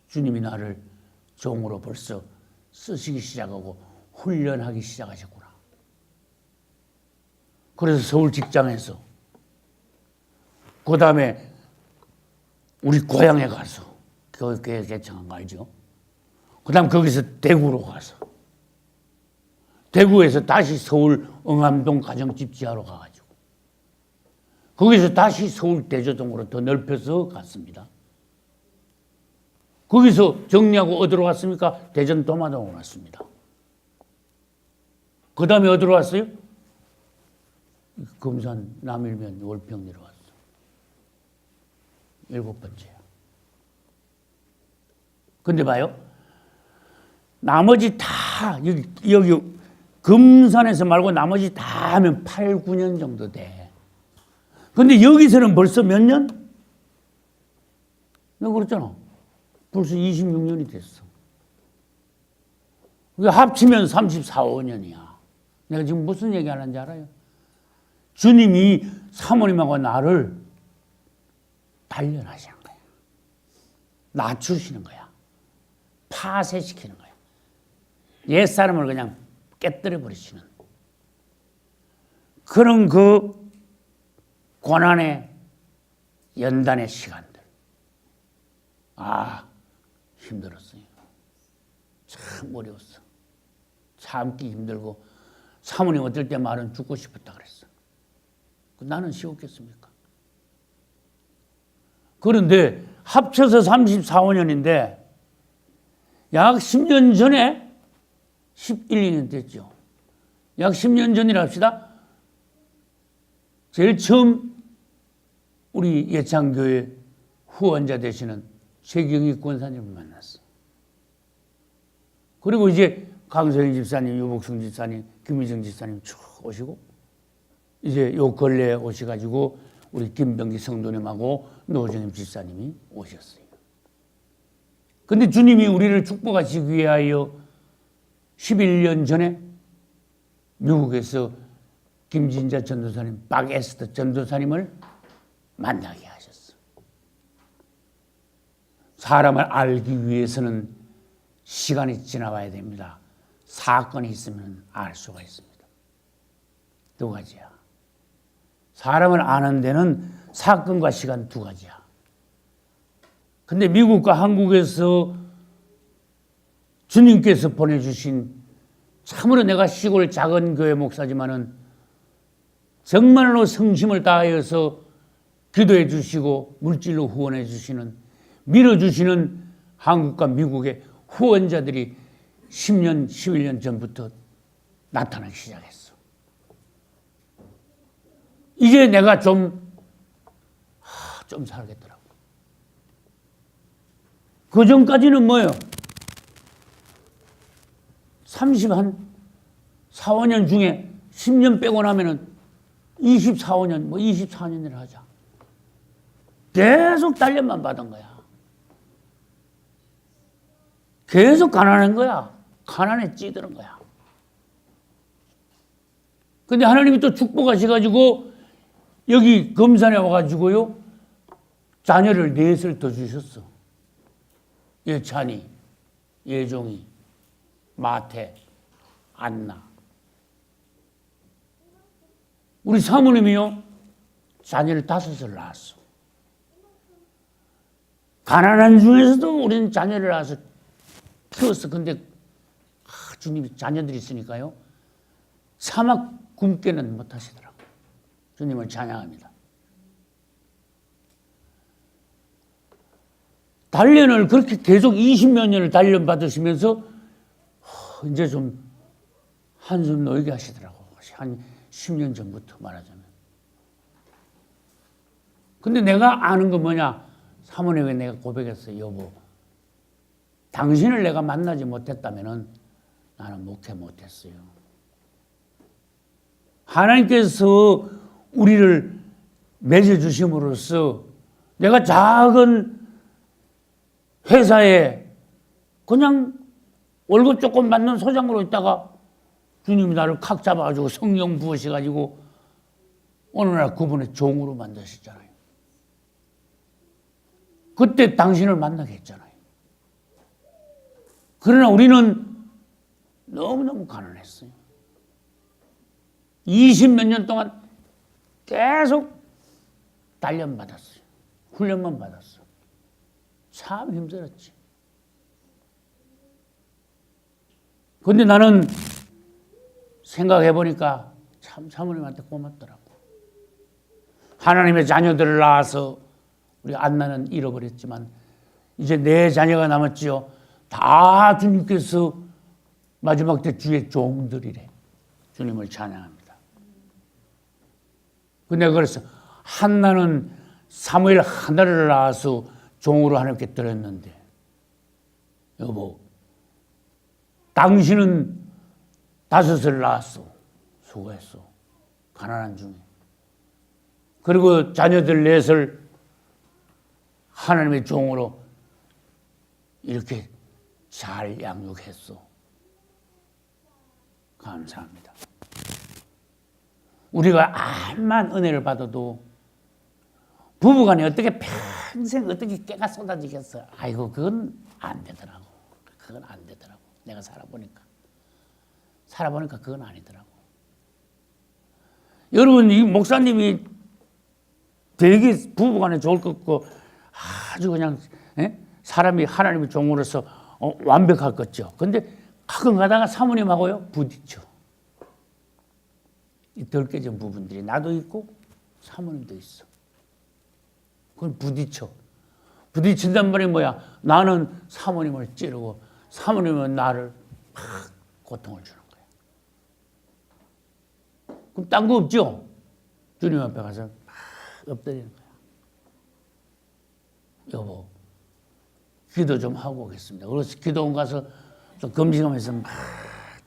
주님이 나를 종으로 벌써 쓰시기 시작하고 훈련하기 시작하셨구나. 그래서 서울 직장에서, 그 다음에 우리 고향에 가서 교회 개척한 거 알죠? 그 다음 거기서 대구로 가서, 대구에서 다시 서울 응암동 가정집 지하로 가가지고, 거기서 다시 서울 대저동으로 더 넓혀서 갔습니다. 거기서 정리하고 어디로 갔습니까? 대전 도마동으로 갔습니다. 그 다음에 어디로 왔어요? 금산 남일면 월평 내려왔어. 7번째야. 근데 봐요. 나머지 다 여기 금산에서 말고 나머지 다 하면 8, 9년 정도 돼. 근데 여기서는 벌써 몇 년? 내가 그랬잖아. 벌써 26년이 됐어. 합치면 34, 5년이야. 내가 지금 무슨 얘기 하는지 알아요? 주님이 사모님하고 나를 단련하시는 거야. 낮추시는 거야. 파쇄시키는 거야. 옛사람을 그냥 깨뜨려 버리시는 그런 그 고난의 연단의 시간들. 힘들었어요. 참 어려웠어. 참기 힘들고, 사모님 어떨 때 말은 죽고 싶었다 그랬어. 나는 쉬웠겠습니까? 그런데 합쳐서 34, 5년인데 약 10년 전에 11, 2년 됐죠. 약 10년 전이라 합시다. 제일 처음 우리 예창교회 후원자 되시는 최경희 권사님을 만났어. 그리고 이제 강소영 집사님, 유복승 집사님, 김희정 집사님 쭉 오시고, 이제 요 근래에 오셔가지고 우리 김병기 성도님하고 노정임 집사님이 오셨어요. 근데 주님이 우리를 축복하시기 위하여 11년 전에 미국에서 김진자 전도사님, 박에스터 전도사님을 만나게 하셨어. 사람을 알기 위해서는 시간이 지나봐야 됩니다. 사건이 있으면 알 수가 있습니다. 두 가지야. 사람을 아는 데는 사건과 시간 두 가지야. 근데 미국과 한국에서 주님께서 보내주신, 참으로 내가 시골 작은 교회 목사지만은 정말로 성심을 다하여서 기도해 주시고 물질로 후원해 주시는, 밀어주시는 한국과 미국의 후원자들이 10년, 11년 전부터 나타나기 시작했어. 이제 내가 좀 좀 살겠더라고. 그 전까지는 뭐예요? 30한 4, 5년 중에 10년 빼고 나면은 24, 5년, 뭐 24년이라 하자. 계속 단련만 받은 거야. 계속 가난한 거야. 가난에 찌드는 거야. 근데 하나님이 또 축복하셔가지고 여기 금산에 와가지고요. 자녀를 넷을 더 주셨어. 예찬이, 예종이, 마태, 안나. 우리 사모님이요. 자녀를 5을 낳았어. 가난한 중에서도 우리는 자녀를 낳아서 키웠어. 근데 주님이 자녀들이 있으니까요. 사막 굶게는 못하시더라고. 주님을 찬양합니다. 단련을 그렇게 계속 20몇 년을 단련 받으시면서 이제 좀 한숨 놓이게 하시더라고. 한 10년 전부터 말하자면. 근데 내가 아는 건 뭐냐? 사모님에게 내가 고백했어요. 여보, 당신을 내가 만나지 못했다면 나는 목회 못했어요. 하나님께서 우리를 맺어주심으로써 내가 작은 회사에 그냥 월급 조금 받는 소장으로 있다가 주님이 나를 칵 잡아가지고 성령 부으셔가지고 어느 날 그분의 종으로 만드셨잖아요. 그때 당신을 만나게 했잖아요. 그러나 우리는 너무너무 가난했어요. 20몇 년 동안 계속 단련받았어요. 훈련만 받았어. 참 힘들었지. 근데 나는 생각해보니까 참 사모님한테 고맙더라고. 하나님의 자녀들을 낳아서 우리 안나는 잃어버렸지만 이제 내 자녀가 남았지요. 다 주님께서 마지막 때 주의 종들이래. 주님을 찬양합니다. 근데 그래서 한나는 사무엘 하나를 낳아서 종으로 하나님께 드렸는데 여보, 당신은 5을 낳았어. 수고했어. 가난한 중에. 그리고 자녀들 4을 하나님의 종으로 이렇게 잘 양육했어. 감사합니다. 우리가 암만 은혜를 받아도 부부간에 어떻게 평생 어떻게 깨가 쏟아지겠어. 아이고, 그건 안 되더라고. 그건 안 되더라고. 내가 살아보니까 그건 아니더라고. 여러분, 이 목사님이 되게 부부간에 좋을 것 같고 아주 그냥 사람이 하나님의 종으로서 완벽할 것 같죠. 근데 가끔 가다가 사모님하고요 부딪혀. 이 덜 깨진 부분들이 나도 있고 사모님도 있어. 그걸 부딪힌단 말이 뭐야? 나는 사모님을 찌르고 사모님은 나를 막 고통을 주는 거야. 그럼 딴 거 없죠? 주님 앞에 가서 막 엎드리는 거야. 여보, 기도 좀 하고 오겠습니다. 그래서 기도원 가서 좀 금식하면서 막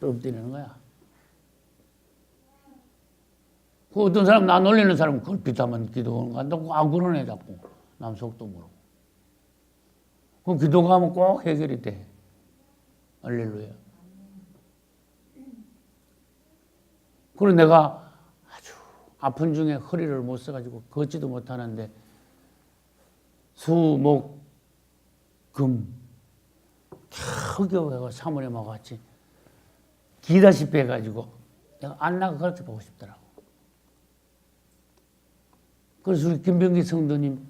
또 엎드리는 거야. 그 어떤 사람, 나 놀리는 사람은 걸핏하면 기도원 간다고 안 그러네, 자꾸. 남 속도 모르고. 그럼 기도 가면 꼭 해결이 돼. 할렐루야. 그리고 내가 아주 아픈 중에 허리를 못 써가지고 걷지도 못하는데 수, 목, 금 겨우겨우 사모님하고 같이 기다시피 해가지고 내가 안나가 그렇게 보고 싶더라고. 그래서 우리 김병기 성도님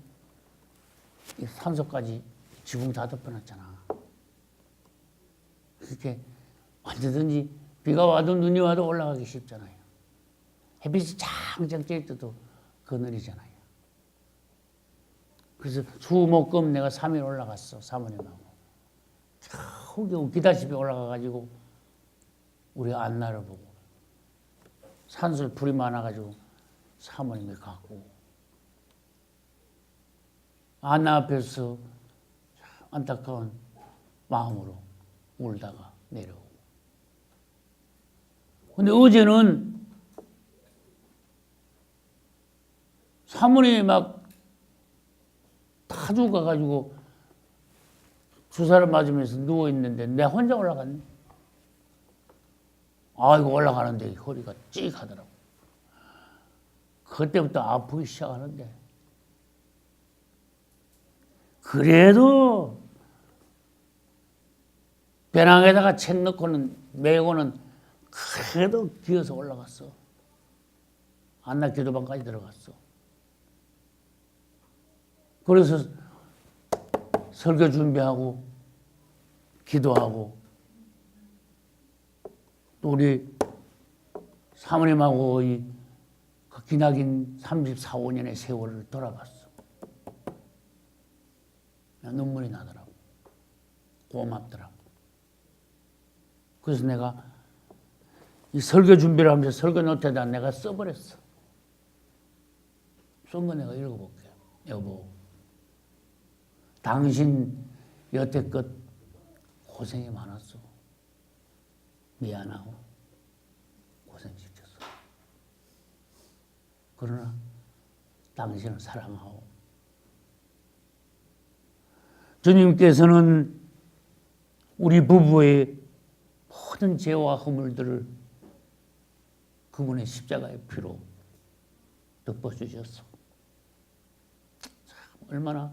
산소까지 지붕 다 덮어놨잖아. 그렇게 언제든지 비가 와도 눈이 와도 올라가기 쉽잖아요. 햇빛이 짱짱 쬐일 때도 그늘이잖아요. 그래서 수목금 내가 3일 올라갔어. 사모님하고. 겨우 기다시피 올라가가지고 우리 안나를 보고 산소에 불이 많아가지고 사모님이 갖고 안나 앞에서 안타까운 마음으로 울다가 내려오고. 근데 어제는 사모님이 막 다 죽어가지고 주사를 맞으면서 누워있는데 내가 혼자 올라갔네. 아이고 올라가는데 허리가 찌 하더라고. 그때부터 아프기 시작하는데 그래도 배낭에다가 책 넣고는 메고는 그래도 기어서 올라갔어. 안나 기도방까지 들어갔어. 그래서 설교 준비하고 기도하고 또 우리 사모님하고 그 기나긴 34, 5년의 세월을 돌아봤어. 눈물이 나더라고. 고맙더라고. 그래서 내가 이 설교 준비를 하면서 설교 노트에다 내가 써버렸어. 쓴 거 내가 읽어볼게요. 여보, 당신 여태껏 고생이 많았어. 미안하고 고생시켰어. 그러나 당신을 사랑하고 주님께서는 우리 부부의 모든 죄와 허물들을 그분의 십자가의 피로 덮어주셨어. 참 얼마나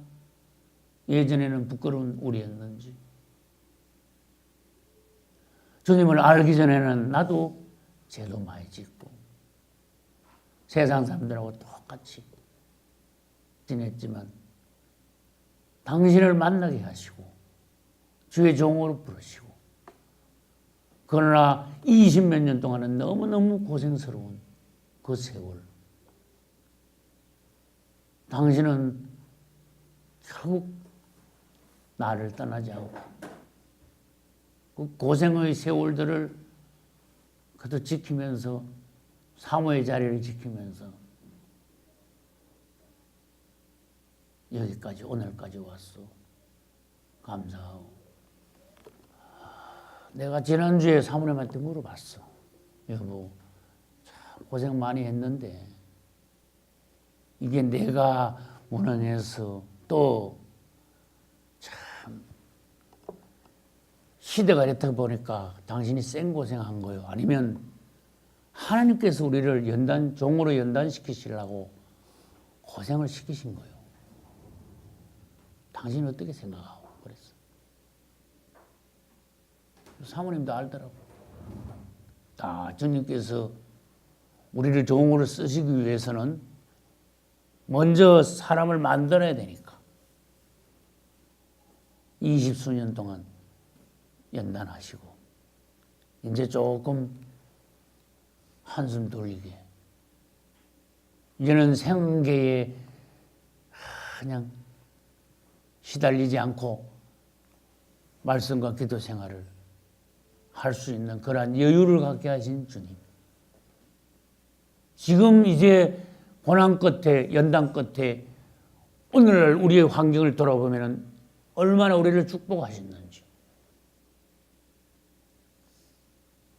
예전에는 부끄러운 우리였는지. 주님을 알기 전에는 나도 죄도 많이 짓고 세상 사람들하고 똑같이 지냈지만 당신을 만나게 하시고 주의 종으로 부르시고 그러나 20몇 년 동안은 너무너무 고생스러운 그 세월. 당신은 결국 나를 떠나지 않고 그 고생의 세월들을 그도 지키면서 사모의 자리를 지키면서 여기까지 오늘까지 왔어. 감사하고. 내가 지난주에 사모님한테 물어봤어. 여보, 참 고생 많이 했는데 이게 내가 원한해서 또 참 시대가 이렇다 보니까 당신이 생고생한 거요? 아니면 하나님께서 우리를 종으로 연단시키시려고 고생을 시키신 거요? 당신이 어떻게 생각하고 그랬어? 사모님도 알더라고. 주님께서 우리를 종으로 쓰시기 위해서는 먼저 사람을 만들어야 되니까 20수년 동안 연단하시고 이제 조금 한숨 돌리게 이제는 생계에 그냥 시달리지 않고 말씀과 기도 생활을 할 수 있는 그러한 여유를 갖게 하신 주님. 지금 이제 고난 끝에 연단 끝에 오늘날 우리의 환경을 돌아보면 얼마나 우리를 축복하셨는지.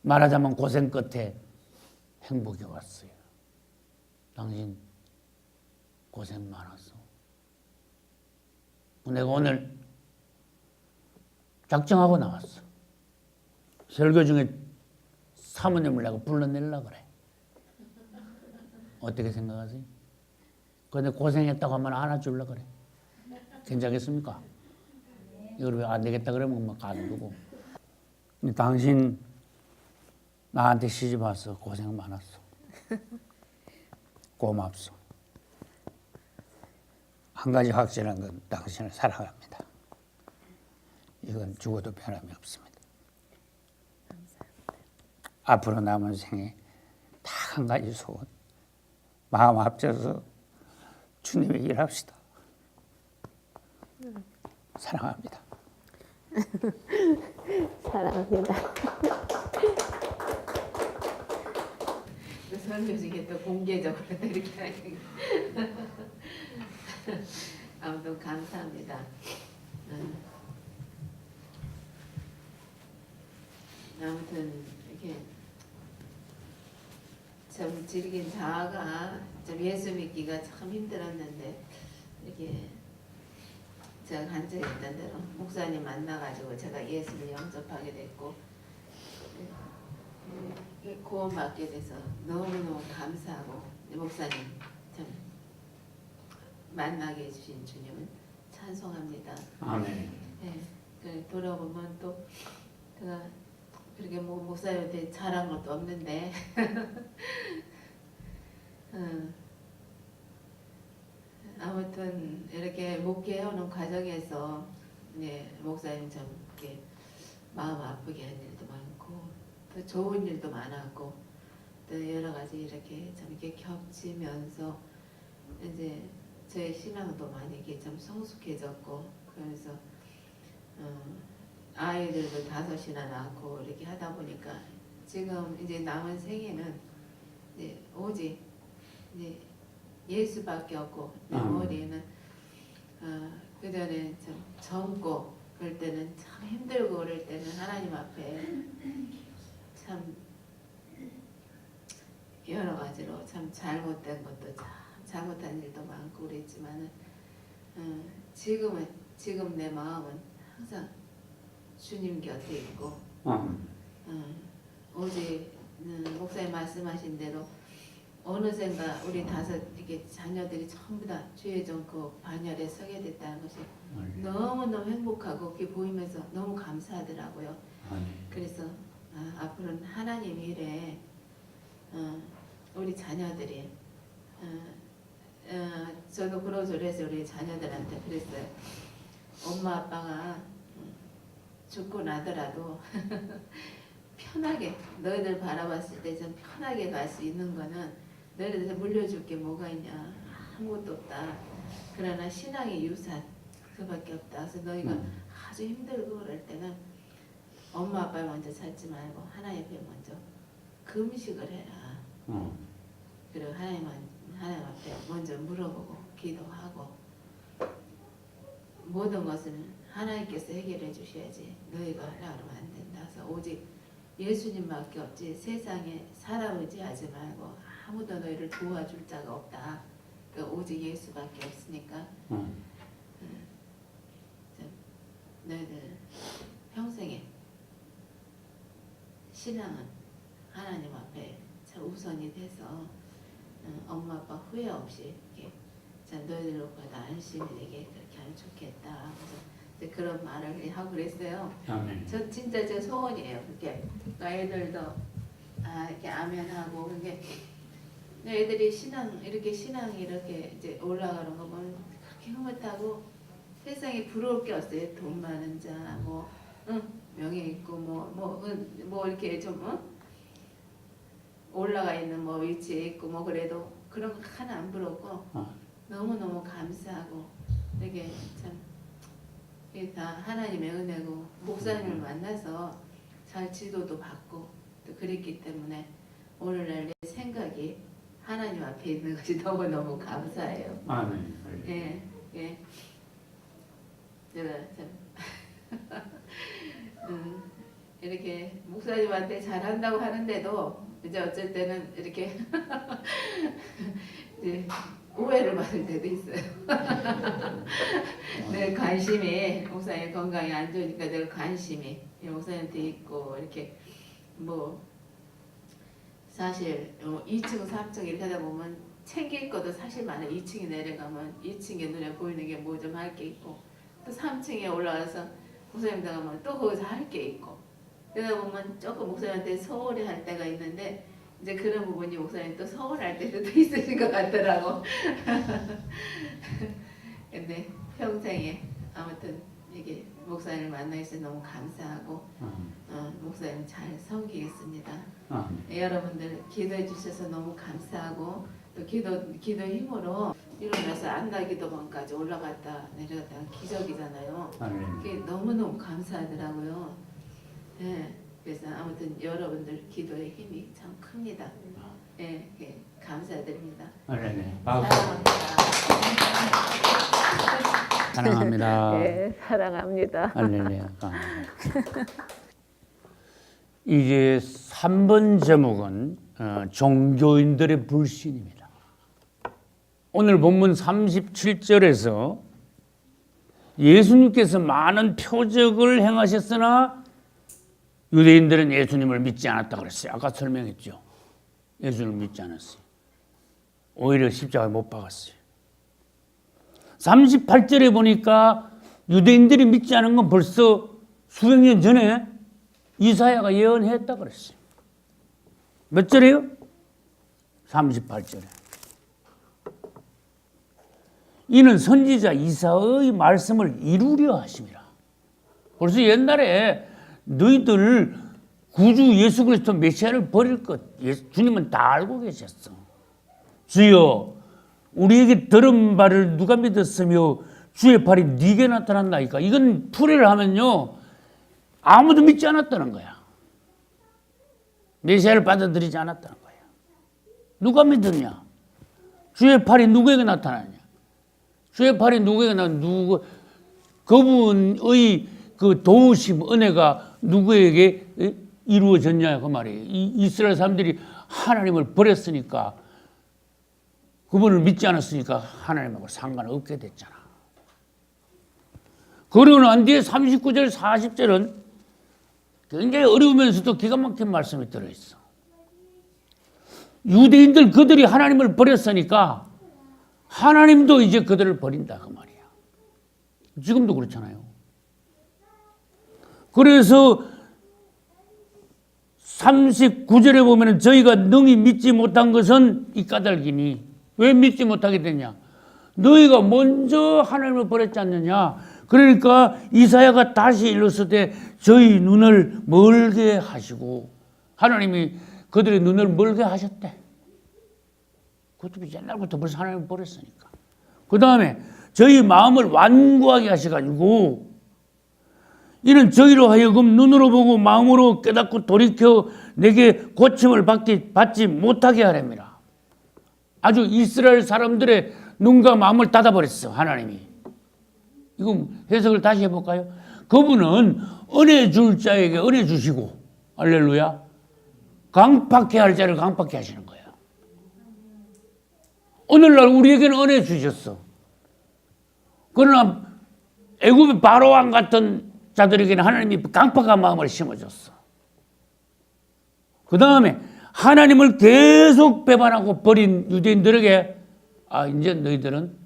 말하자면 고생 끝에 행복이 왔어요. 당신 고생 많았어. 내가 오늘 작정하고 나왔어. 설교 중에 사모님을 내가 불러내려고 그래. 어떻게 생각하세요? 근데 고생했다고 하면 안아주려고 그래. 괜찮겠습니까? 이걸 왜 안 되겠다 그러면 막 가두고. 당신 나한테 시집 와서 고생 많았어. 고맙소. 한 가지 확실한 건 당신을 사랑합니다. 이건 죽어도 변함이 없습니다. 앞으로 남은 생에 딱 한 가지 소원. 마음 합쳐서 주님의 일합시다. 사랑합니다. 사랑합니다. 설교 중에 또 공개적으로 이렇게 하니까 아무튼 감사합니다. 아무튼 이렇게 참 질긴 자아가 좀 예수 믿기가 참 힘들었는데 이렇게 제가 간증 했던 대로 목사님 만나가지고 제가 예수를 영접하게 됐고 구원받게 돼서 너무너무 감사하고 목사님 참 만나게 해주신 주님은 찬송합니다. 아멘. 네, 돌아보면 또 제가 그렇게 뭐 목사님한테 잘한 것도 없는데 아무튼 이렇게 목회해오는 과정에서 목사님 좀 이렇게 마음 아프게 한 일도 많고 또 좋은 일도 많았고 또 여러 가지 이렇게 좀 이렇게 겹치면서 이제 제 신앙도 많이 이렇게 좀 성숙해졌고 그래서 아이들도 5이나 낳고 이렇게 하다 보니까 지금 이제 남은 생애는 이제 오직 이제 예수밖에 없고 내 머리에는 그 전에 좀 젊고 그럴 때는 참 힘들고 그럴 때는 하나님 앞에 참 여러 가지로 참 잘못된 것도 참 잘못한 일도 많고 그랬지만은 지금 내 마음은 항상 주님 곁에 있고 오직 목사님 말씀하신 대로 어느샌가 우리 5 이렇게 자녀들이 전부 다 주의 종 그 반열에 서게 됐다는 것이 너무너무 행복하고 그게 보이면서 너무 감사하더라고요. 그래서 앞으로는 하나님 일에 우리 자녀들이 저도 그러저러해서 우리 자녀들한테 그랬어요. 엄마 아빠가 죽고 나더라도 편하게 너희들 바라봤을 때 좀 편하게 갈 수 있는 거는 너희들한테 물려줄 게 뭐가 있냐 아무것도 없다. 그러나 신앙의 유산 그밖에 없다. 그래서 너희가 아주 힘들고 그럴 때는 엄마 아빠 먼저 찾지 말고 하나님 앞에 먼저 금식을 해라. 그리고 하나님 앞에 먼저 물어보고 기도하고 모든 것은 하나님께서 해결해 주셔야지 너희가 하려고 하면 안 된다. 그래서 오직 예수님밖에 없지 세상에 사람 의지하지 말고 아무도 너희를 도와줄 자가 없다. 그러니까 오직 예수밖에 없으니까 너희들 평생에 신앙은 하나님 앞에 우선이 돼서 엄마 아빠 후회 없이 이렇게 너희들 보다 안심이 되게 그렇게 하면 좋겠다. 그래서 그런 말을 하고 그랬어요. 아멘. 저 진짜 제 소원이에요. 그렇게 애들도 이렇게 아멘하고 그게 애들이 신앙이 이렇게 이제 올라가는 거 보면 그렇게 흐뭇하고 세상에 부러울 게 없어요. 돈 많은 자, 뭐 명예 있고 뭐 이렇게 좀 올라가 있는 뭐 위치에 있고 뭐 그래도 그런 거 하나 안 부럽고 너무너무 감사하고 되게 참 이게 다 하나님의 은혜고 목사님을 만나서 잘 지도도 받고 또 그랬기 때문에 오늘날 내 생각이 하나님 앞에 있는 것이 너무너무 감사해요. 아멘. 예. 제가 참 이렇게 목사님한테 잘한다고 하는데도 이제 어쩔 때는 이렇게 이제 오해를 받을 때도 있어요. 내 관심이 목사님 건강이 안 좋으니까 늘 관심이 목사님한테 있고 이렇게 뭐 사실 2층, 3층 이렇게 하다 보면 챙길 것도 사실 많아요. 2층에 내려가면 2층에 눈에 보이는 게 뭐 좀 할 게 있고 또 3층에 올라가서 목사님 나가면 또 거기서 할 게 있고 그러다 보면 조금 목사님한테 소홀히 할 때가 있는데 이제 그런 부분이 목사님 또 서운할 때도 있으신 것 같더라고. 근데 평생에 아무튼 이게 목사님을 만나서 너무 감사하고 목사님 잘 섬기겠습니다. 여러분들 기도해 주셔서 너무 감사하고 또 기도 힘으로 일어나서 안가기도방까지 올라갔다 내려갔다 기적이잖아요. 그게 너무너무 감사하더라고요. 네. 그래서 아무튼 여러분들 기도의 힘이 참 큽니다. 예, 감사드립니다. 네. 사랑합니다. 사랑합니다. 네, 사랑합니다. 할렐루야. 이제 3번 제목은 종교인들의 불신입니다. 오늘 본문 37절에서 예수님께서 많은 표적을 행하셨으나 유대인들은 예수님을 믿지 않았다 그랬어요. 아까 설명했죠. 예수님을 믿지 않았어요. 오히려 십자가에 못 박았어요. 38절에 보니까 유대인들이 믿지 않은 건 벌써 수백 년 전에 이사야가 예언했다 그랬어요. 몇 절이에요? 38절에. 이는 선지자 이사의 말씀을 이루려 하심이라. 벌써 옛날에 너희들 구주 예수 그리스도 메시아를 버릴 것 주님은 다 알고 계셨어. 주여 우리에게 들은 바를 누가 믿었으며 주의 팔이 네게 나타났나이까. 이건 풀이를 하면요 아무도 믿지 않았다는 거야. 메시아를 받아들이지 않았다는 거야. 누가 믿었냐? 주의 팔이 누구에게 나타났냐? 주의 팔이 누구에게 나타났냐? 그분의 그 도우심, 은혜가 누구에게 이루어졌냐 그 말이에요. 이스라엘 사람들이 하나님을 버렸으니까, 그분을 믿지 않았으니까 하나님하고 상관없게 됐잖아. 그러고 난 뒤에 39절, 40절은 굉장히 어려우면서도 기가 막힌 말씀이 들어있어. 유대인들 그들이 하나님을 버렸으니까 하나님도 이제 그들을 버린다 그 말이야. 지금도 그렇잖아요. 그래서 39절에 보면 저희가 능히 믿지 못한 것은 이 까닭이니. 왜 믿지 못하게 됐냐? 너희가 먼저 하나님을 버렸지 않느냐? 그러니까 이사야가 다시 일렀을 저희 눈을 멀게 하시고, 하나님이 그들의 눈을 멀게 하셨대. 그것도 옛날부터 벌써 하나님을 버렸으니까. 그 다음에 저희 마음을 완고하게 하셔가지고, 이는 저희로 하여금 눈으로 보고 마음으로 깨닫고 돌이켜 내게 고침을 받지 못하게 하랍니다. 아주 이스라엘 사람들의 눈과 마음을 닫아버렸어 하나님이. 이거 해석을 다시 해볼까요? 그분은 은혜 줄 자에게 은혜 주시고, 할렐루야, 강팍해 할 자를 강팍해 하시는 거야. 오늘날 우리에게는 은혜 주셨어. 그러나 애굽의 바로왕 같은 자들에게는 하나님이 강팍한 마음을 심어줬어. 그 다음에 하나님을 계속 배반하고 버린 유대인들에게 이제 너희들은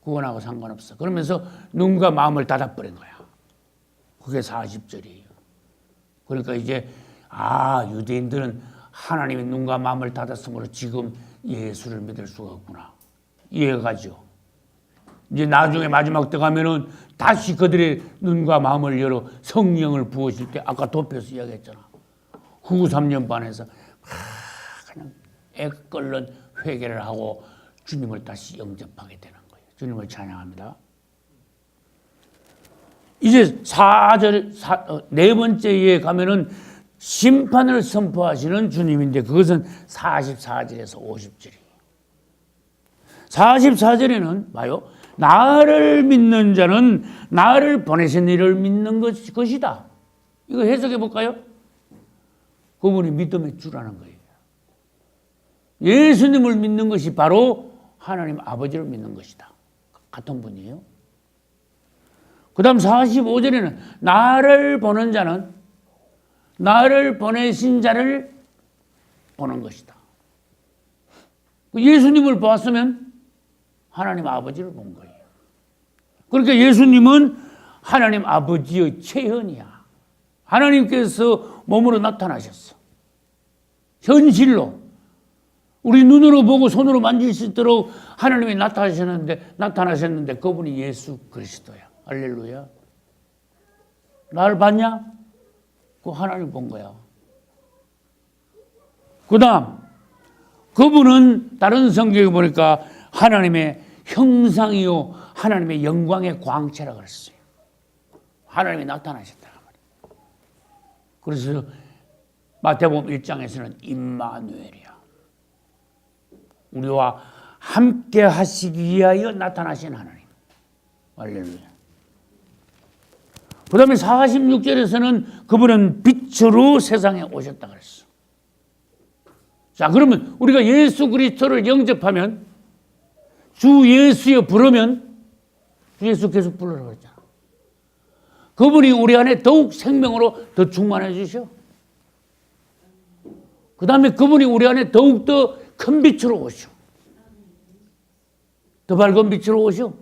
구원하고 상관없어. 그러면서 눈과 마음을 닫아버린 거야. 그게 40절이에요. 그러니까 이제 유대인들은 하나님의 눈과 마음을 닫았으므로 지금 예수를 믿을 수가 없구나. 이해가 가죠. 이제 나중에 마지막 때 가면은 다시 그들의 눈과 마음을 열어 성령을 부으실 때, 아까 도표에서 이야기했잖아. 후구 3년 반에서 그냥 애끓는 회개를 하고 주님을 다시 영접하게 되는 거예요. 주님을 찬양합니다. 이제 4절, 네 번째에 가면은 심판을 선포하시는 주님인데, 그것은 44절에서 50절이에요. 44절에는 봐요. 나를 믿는 자는 나를 보내신 이를 믿는 것이다. 이거 해석해 볼까요? 그분이 믿음의 주라는 거예요. 예수님을 믿는 것이 바로 하나님 아버지를 믿는 것이다. 같은 분이에요. 그 다음 45절에는 나를 보는 자는 나를 보내신 자를 보는 것이다. 예수님을 보았으면 하나님 아버지를 본 거예요. 그러니까 예수님은 하나님 아버지의 체현이야. 하나님께서 몸으로 나타나셨어. 현실로. 우리 눈으로 보고 손으로 만질 수 있도록 하나님이 나타나셨는데 그분이 예수 그리스도야. 할렐루야. 나를 봤냐? 그 하나님 본 거야. 그 다음, 그분은 다른 성경에 보니까 하나님의 형상이요 하나님의 영광의 광채라고 그랬어요. 하나님이 나타나셨다. 그래서 마태복음 1장에서는 임마누엘이야. 우리와 함께 하시기 위하여 나타나신 하나님. 할렐루야. 그 다음에 46절에서는 그분은 빛으로 세상에 오셨다 그랬어. 자, 그러면 우리가 예수 그리스도를 영접하면, 주 예수여 부르면, 주 예수 계속 부르라고 그랬잖아. 그분이 우리 안에 더욱 생명으로 더 충만해 주셔. 그 다음에 그분이 우리 안에 더욱더 큰 빛으로 오셔. 더 밝은 빛으로 오셔.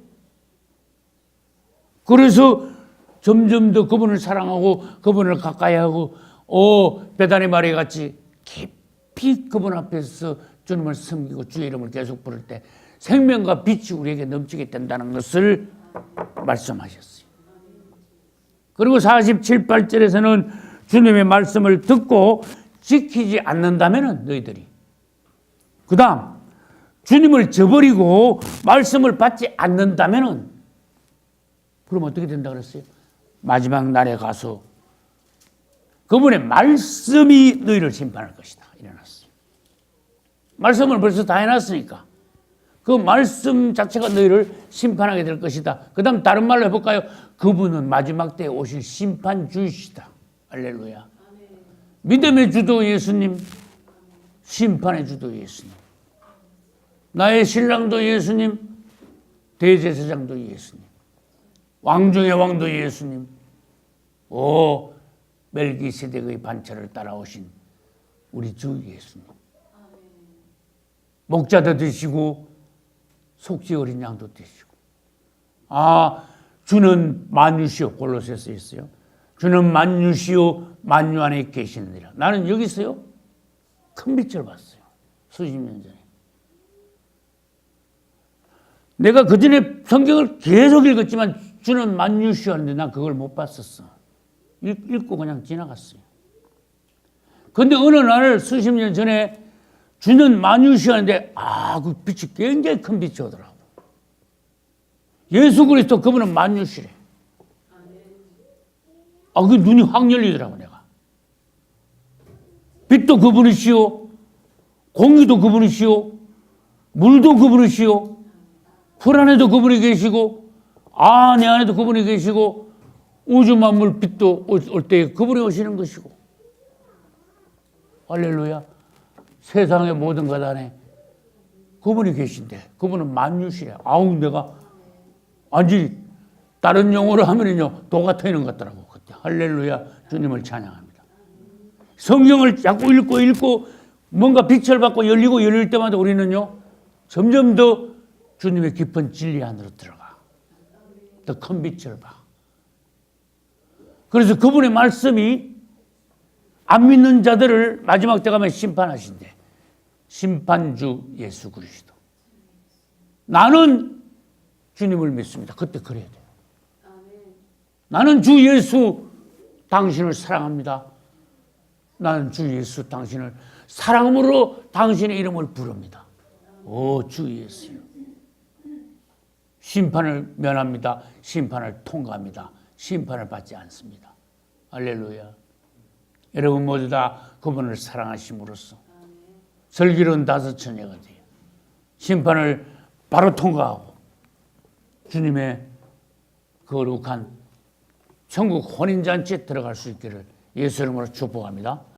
그래서 점점 더 그분을 사랑하고 그분을 가까이 하고, 베다니 마리아 같이 깊이 그분 앞에서 주님을 섬기고 주의 이름을 계속 부를 때 생명과 빛이 우리에게 넘치게 된다는 것을 말씀하셨어요. 그리고 47, 8절에서는 주님의 말씀을 듣고 지키지 않는다면 너희들이, 그 다음 주님을 저버리고 말씀을 받지 않는다면 그럼 어떻게 된다 그랬어요? 마지막 날에 가서 그분의 말씀이 너희를 심판할 것이다. 일어났어요. 말씀을 벌써 다 해놨으니까 그 말씀 자체가 너희를 심판하게 될 것이다. 그 다음 다른 말로 해볼까요? 그분은 마지막 때에 오실 심판주이시다. 할렐루야. 믿음의 주도 예수님, 심판의 주도 예수님, 나의 신랑도 예수님, 대제사장도 예수님, 왕 중의 왕도 예수님, 멜기세덱의 반차를 따라오신 우리 주 예수님, 목자도 되시고 속죄 어린 양도 되시고, 주는 만유시요, 골로새서에 있어요. 주는 만유시요 만유 안에 계시느니라. 나는 여기서요 큰 빛을 봤어요. 수십 년 전에. 내가 그전에 성경을 계속 읽었지만 주는 만유시요 하는데 난 그걸 못 봤었어. 읽고 그냥 지나갔어요. 그런데 어느 날 수십 년 전에 주는 만유시요 하는데 그 빛이 굉장히 큰 빛이 오더라고. 예수 그리스도 그분은 만유시래. 그 눈이 확 열리더라고, 내가. 빛도 그분이시오, 공기도 그분이시오, 물도 그분이시오, 풀 안에도 그분이 계시고, 내 안에도 그분이 계시고, 우주 만물 빛도 올 때 그분이 오시는 것이고. 할렐루야. 세상의 모든 것 안에 그분이 계신데, 그분은 만유시래. 내가 완전히 다른 용어로 하면은요, 도가 터지는 것 같더라고. 그때. 할렐루야. 주님을 찬양합니다. 성경을 자꾸 읽고 뭔가 빛을 받고 열릴 때마다 우리는요, 점점 더 주님의 깊은 진리 안으로 들어가. 더 큰 빛을 봐. 그래서 그분의 말씀이 안 믿는 자들을 마지막 때 가면 심판하신대. 심판주 예수 그리스도. 나는 주님을 믿습니다. 그때 그래야 돼요. 나는 주 예수 당신을 사랑합니다. 나는 주 예수 당신을 사랑으로 당신의 이름을 부릅니다. 주 예수요. 심판을 면합니다. 심판을 통과합니다. 심판을 받지 않습니다. 할렐루야. 여러분 모두 다 그분을 사랑하심으로써 슬기로운 다섯 처녀가 돼요. 심판을 바로 통과하고 주님의 거룩한 천국 혼인잔치에 들어갈 수 있기를 예수 이름으로 축복합니다.